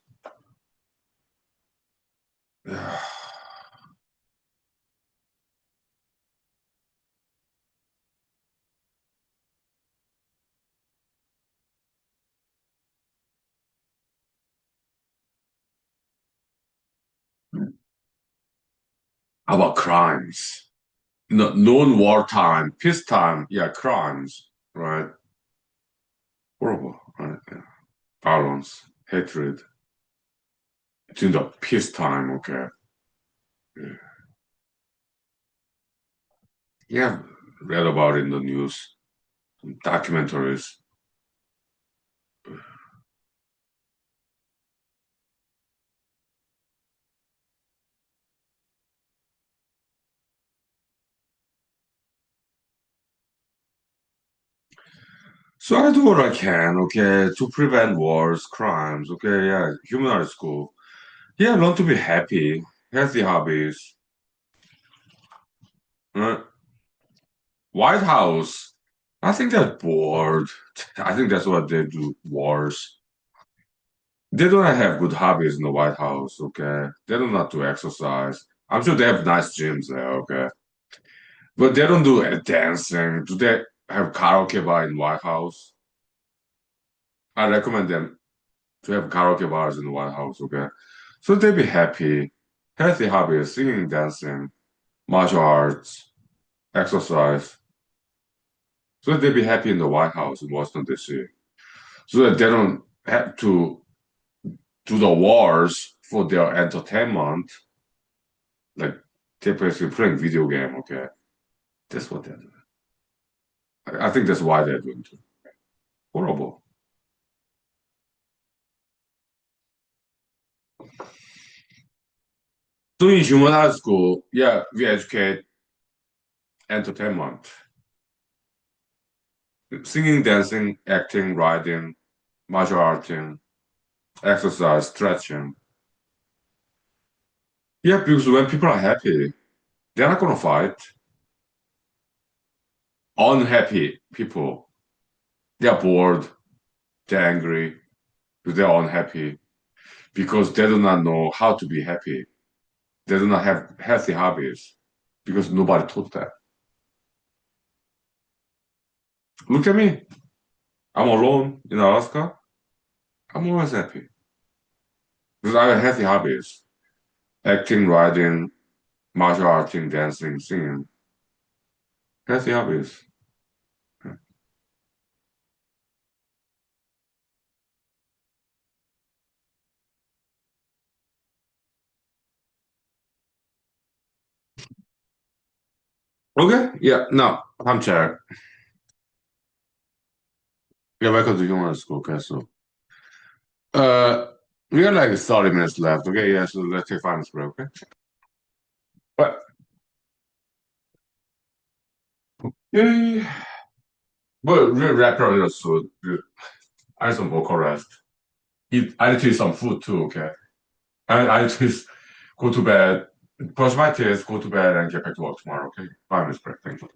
How about crimes? No, non-wartime, peacetime, yeah, crimes, right? Horrible, right? Yeah. Violence, hatred. During the peacetime, okay. Yeah, yeah, read about it in the news, documentaries. So I do what I can, okay, to prevent wars, crimes, okay, yeah, human school. Yeah, learn to be happy, healthy hobbies. Uh, White House, I think they're bored. I think that's what they do, wars. They don't have good hobbies in the White House, okay? They do not do exercise. I'm sure they have nice gyms there, okay? But they don't do dancing. Do they have karaoke bar in White House? I recommend them to have karaoke bars in the White House, okay? So they be happy. Healthy hobbies, singing, dancing, martial arts, exercise. So that they be happy in the White House in Washington, D.C. So that they don't have to do the wars for their entertainment, like they're basically playing video game, okay? That's what they're doing. I think that's why they're doing it. Horrible. So in human high school, yeah, we educate entertainment. Singing, dancing, acting, writing, martial arting, exercise, stretching. Yeah, because when people are happy, they're not gonna fight. Unhappy people, they're bored, they're angry, they're unhappy because they do not know how to be happy. They do not have healthy hobbies because nobody taught them. Look at me. I'm alone in Alaska. I'm always happy because I have healthy hobbies: acting, writing, martial arts, dancing, singing. Healthy hobbies. Okay, yeah, no, I'm check. Yeah, welcome to human school. Okay, so uh, we got like 30 minutes left. Okay, yeah, so let's take 5 minutes break. Okay, but yeah, but we wrap up your so I need some vocal rest. Eat. I need to eat some food too. Okay, I need to go to bed, brush my teeth, go to bed, and get back to work tomorrow. Okay, 5 minutes break. Thank you.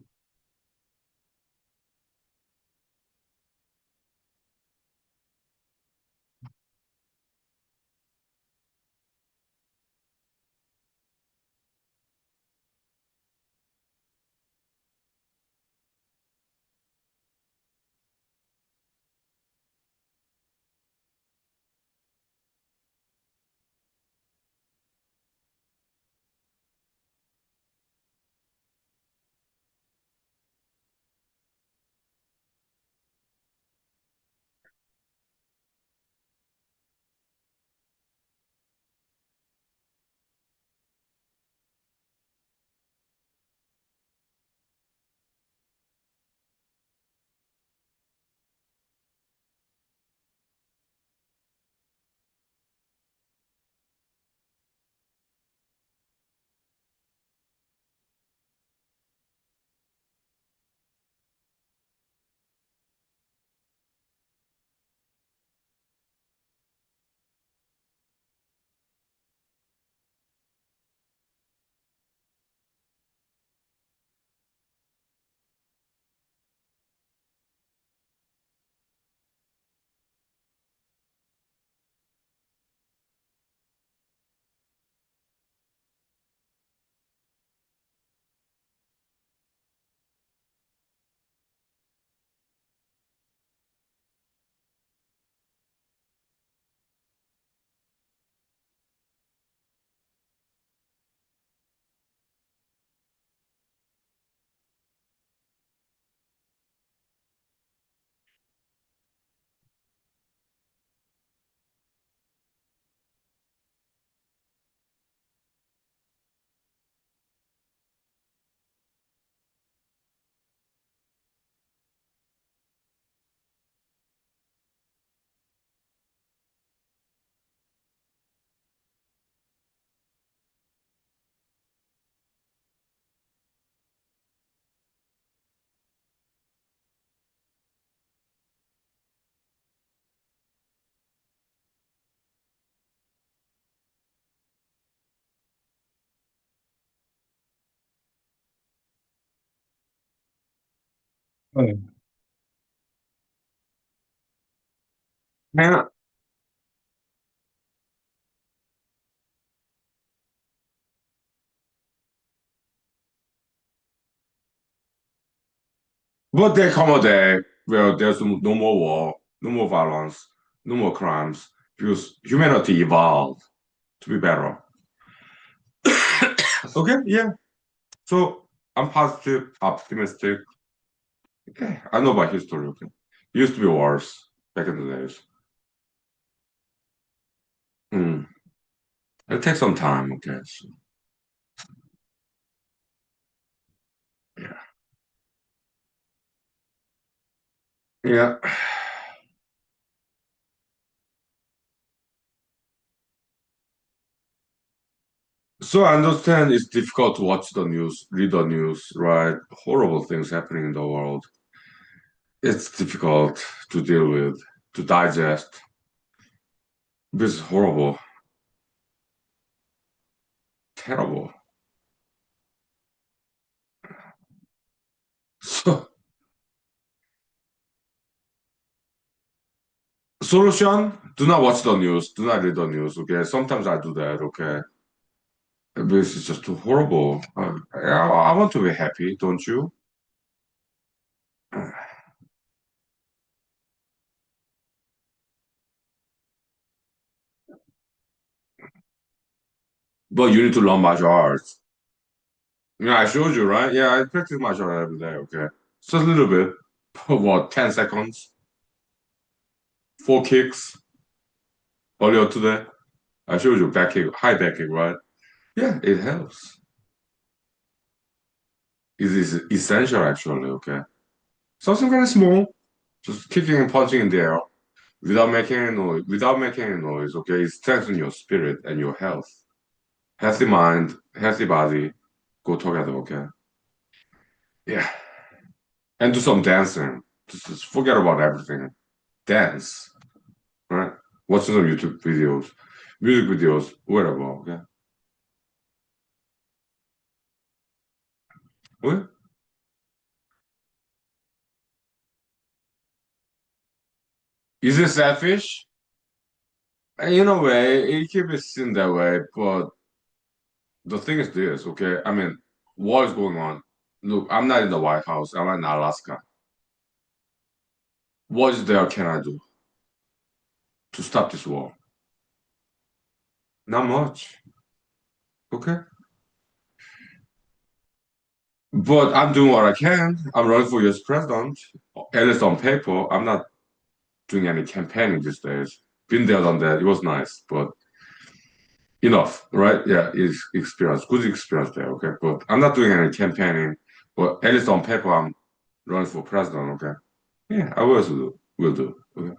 Yeah, but there come a day where there's no more war, no more violence, no more crimes, because humanity evolved to be better. Okay, yeah. So I'm positive, optimistic. Okay, I know about history. Okay, it used to be worse back in the days. Hmm. It takes some time. Okay, so, yeah, yeah. So I understand it's difficult to watch the news, read the news, right? Horrible things happening in the world. It's difficult to deal with, to digest. This is horrible, terrible. So, solution: do not watch the news, do not read the news. Okay, sometimes I do that. Okay, this is just too horrible. I want to be happy, don't you? But you need to learn martial arts. Yeah, I showed you, right? Yeah, I practice martial art every day, okay? Just a little bit. What, 10 seconds? Four kicks earlier today. I showed you back kick, high back kick, right? Yeah, it helps. It is essential actually, okay? Something very small, just kicking and punching in the air without making any noise, okay? It strengthens your spirit and your health. Healthy mind, healthy body, go together, okay? Yeah. And do some dancing. Just forget about everything. Dance, right? Watch some YouTube videos, music videos, whatever, okay? What? Is it selfish? In a way, it can be seen that way, but the thing is this, okay? I mean, war is going on. Look, I'm not in the White House. I'm in Alaska. What is there can I do to stop this war? Not much, okay? But I'm doing what I can. I'm running for US president. At least on paper, I'm not doing any campaigning these days. Been there, done that. It was nice, but enough, right? Yeah, it's experience, good experience there, okay? But I'm not doing any campaigning. But at least on paper, I'm running for president, okay? Yeah, I will do. Okay.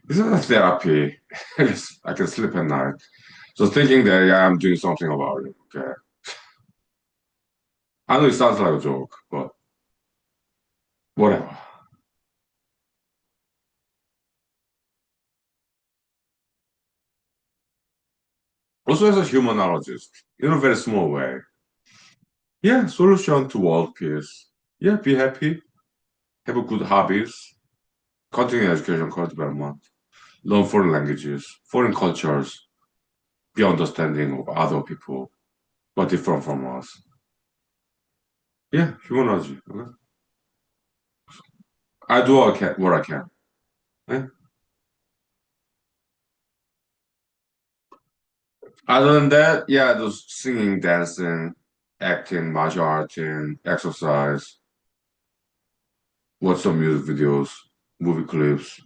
This is a therapy. At least I can sleep at night. So thinking that yeah, I'm doing something about it. Okay. I know it sounds like a joke, but whatever. Also as a humanologist, in a very small way. Yeah, solution to world peace. Yeah, be happy, have a good hobbies, continue education, current development, learn foreign languages, foreign cultures, be understanding of other people, but different from us. Yeah, humanology. Okay? I do what I can. Yeah. Other than that, yeah, those singing, dancing, acting, martial arts, exercise, watch some music videos, movie clips,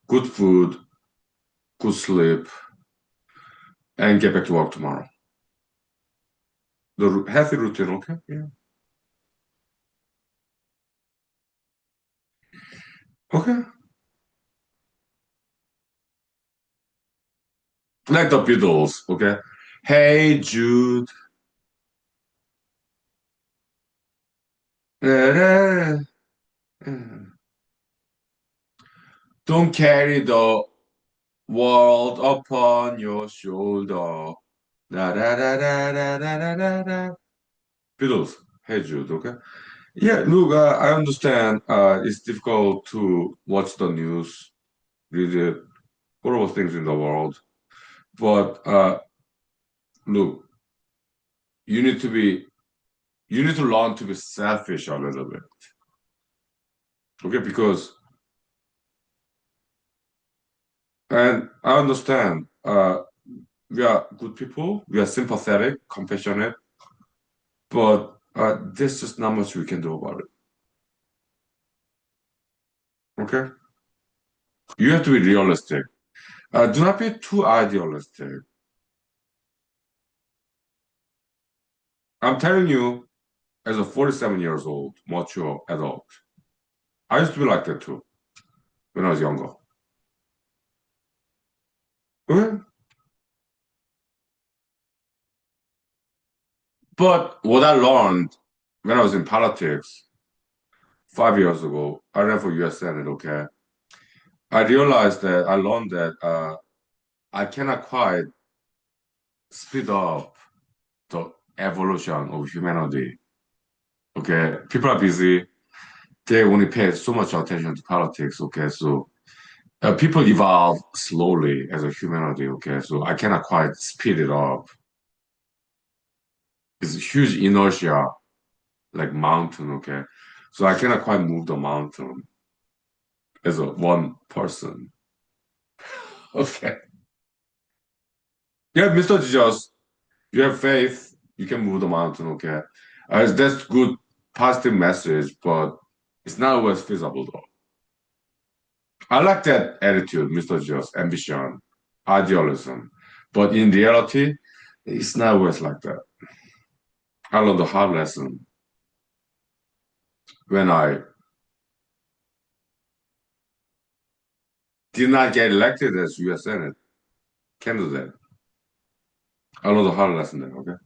good food, good sleep, and get back to work tomorrow. The healthy routine, okay? Yeah. Okay. Like the Beatles, okay? Hey Jude. Don't carry the world upon your shoulder. Da, da, da, da, da, da, da, da, da. Beatles, Hey Jude, okay? Yeah, look, I understand it's difficult to watch the news, read it, horrible things in the world. But look, you need to be, you need to learn to be selfish a little bit, okay? Because, and I understand, we are good people, we are sympathetic, compassionate, but there's just not much we can do about it, okay? You have to be realistic. Do not be too idealistic. I'm telling you, as a 47 years old, mature adult, I used to be like that too when I was younger. Okay? But what I learned when I was in politics 5 years ago, I ran for US Senate, okay? I realized that I learned that I cannot quite speed up the evolution of humanity. Okay? People are busy. They only pay so much attention to politics, okay? So people evolve slowly as a humanity, okay? So I cannot quite speed it up. It's a huge inertia, like mountain, okay? So I cannot quite move the mountain as a one person. Okay. Yeah, Mr. Jesus, you have faith, you can move the mountain, okay? That's good, positive message, but it's not always feasible though. I like that attitude, Mr. Jesus, ambition, idealism. But in reality, it's not always like that. I learned a hard lesson when I did not get elected as US Senate candidate. I learned a hard lesson there, okay?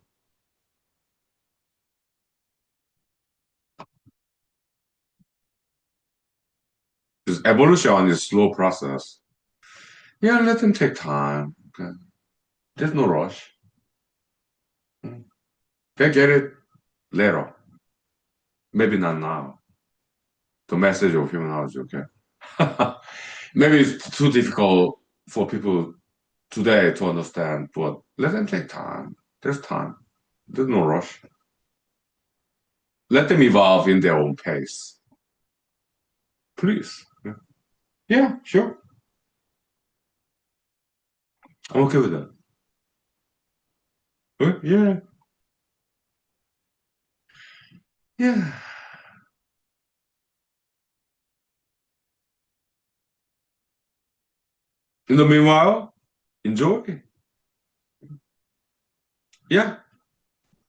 Because evolution is a slow process. Yeah, let them take time. Okay. There's no rush. Mm. They get it later. Maybe not now. The message of humanology, okay? Maybe it's too difficult for people today to understand, but let them take time. There's time. There's no rush. Let them evolve in their own pace. Please. Yeah, yeah, sure. I'm okay with that. Yeah, yeah. In the meanwhile, enjoy. Yeah,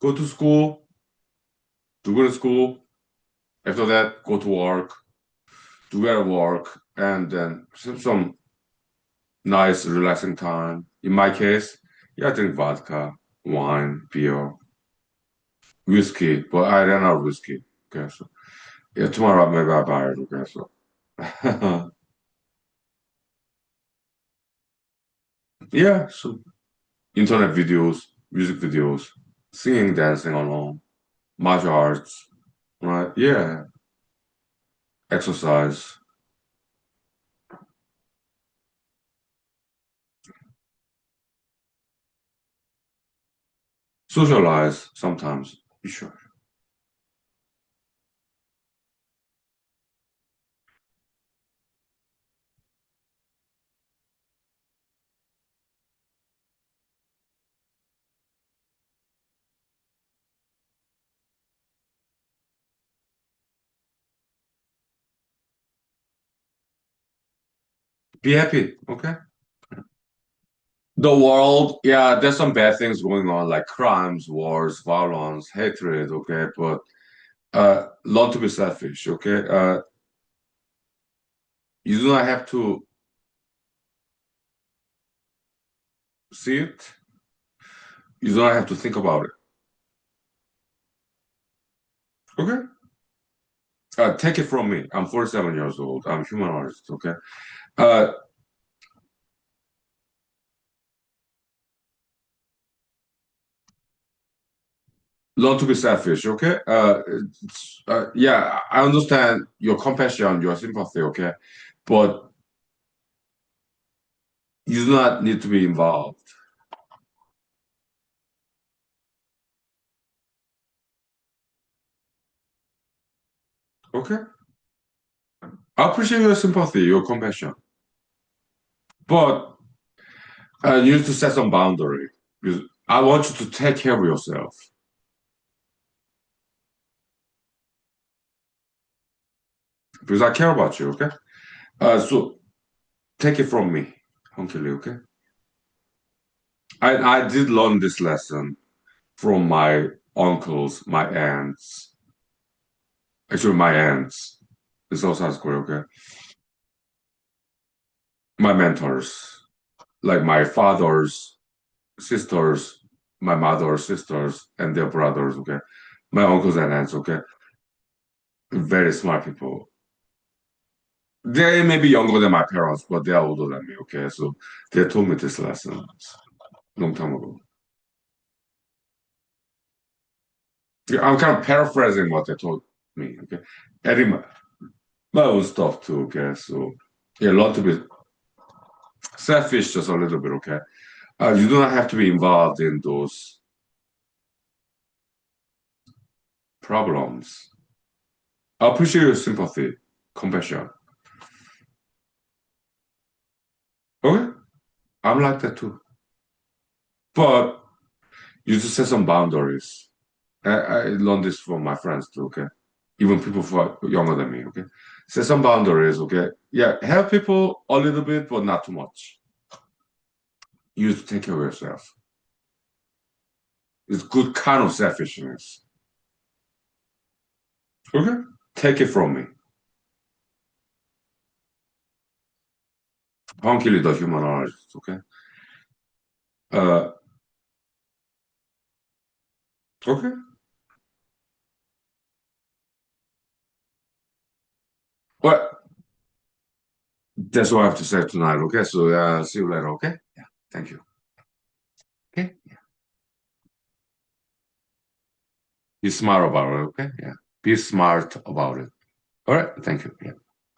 go to school, do go to school. After that, go to work, do your work, and then some nice, relaxing time. In my case, yeah, I drink vodka, wine, beer, whiskey, but I ran out of whiskey. Okay, so yeah, tomorrow maybe I'll buy it. Okay, so yeah, so internet videos, music videos, singing, dancing along, martial arts, right? Yeah, exercise, socialize sometimes. Sure. Be happy, okay? The world, yeah, there's some bad things going on, like crimes, wars, violence, hatred, okay? But learn to be selfish, okay? You do not have to see it. You do not have to think about it, okay? Take it from me. I'm 47 years old. I'm a human artist, okay? Uh, learn to be selfish, okay? Yeah, I understand your compassion, your sympathy, okay? But you do not need to be involved, okay? I appreciate your sympathy, your compassion, but you need to set some boundary because I want you to take care of yourself because I care about you, okay? So take it from me, hunkily, okay? I did learn this lesson from my uncles, my aunts, actually my aunts in South Korea, okay? My mentors, like my father's sisters, my mother's sisters, and their brothers, okay? My uncles and aunts, okay? Very smart people. They may be younger than my parents, but they are older than me, okay? So they told me this lesson long time ago. Yeah, I'm kind of paraphrasing what they told me, okay? Adding my own stuff too, okay? So yeah, a lot to be selfish just a little bit, okay? You do not have to be involved in those problems. I appreciate your sympathy, compassion. Okay? I'm like that too. But you just set some boundaries. I learned this from my friends too, okay? Even people who are younger than me, okay? Set some boundaries, okay? Yeah, help people a little bit, but not too much. You have to take care of yourself. It's good kind of selfishness. Okay? Take it from me. Hunky the humanologist, okay? Uh, okay. Well, that's what I have to say tonight, okay? So see you later, okay? Yeah, thank you. Okay? Be smart about it, okay? Yeah. Be smart about it. All right, thank you. Yeah.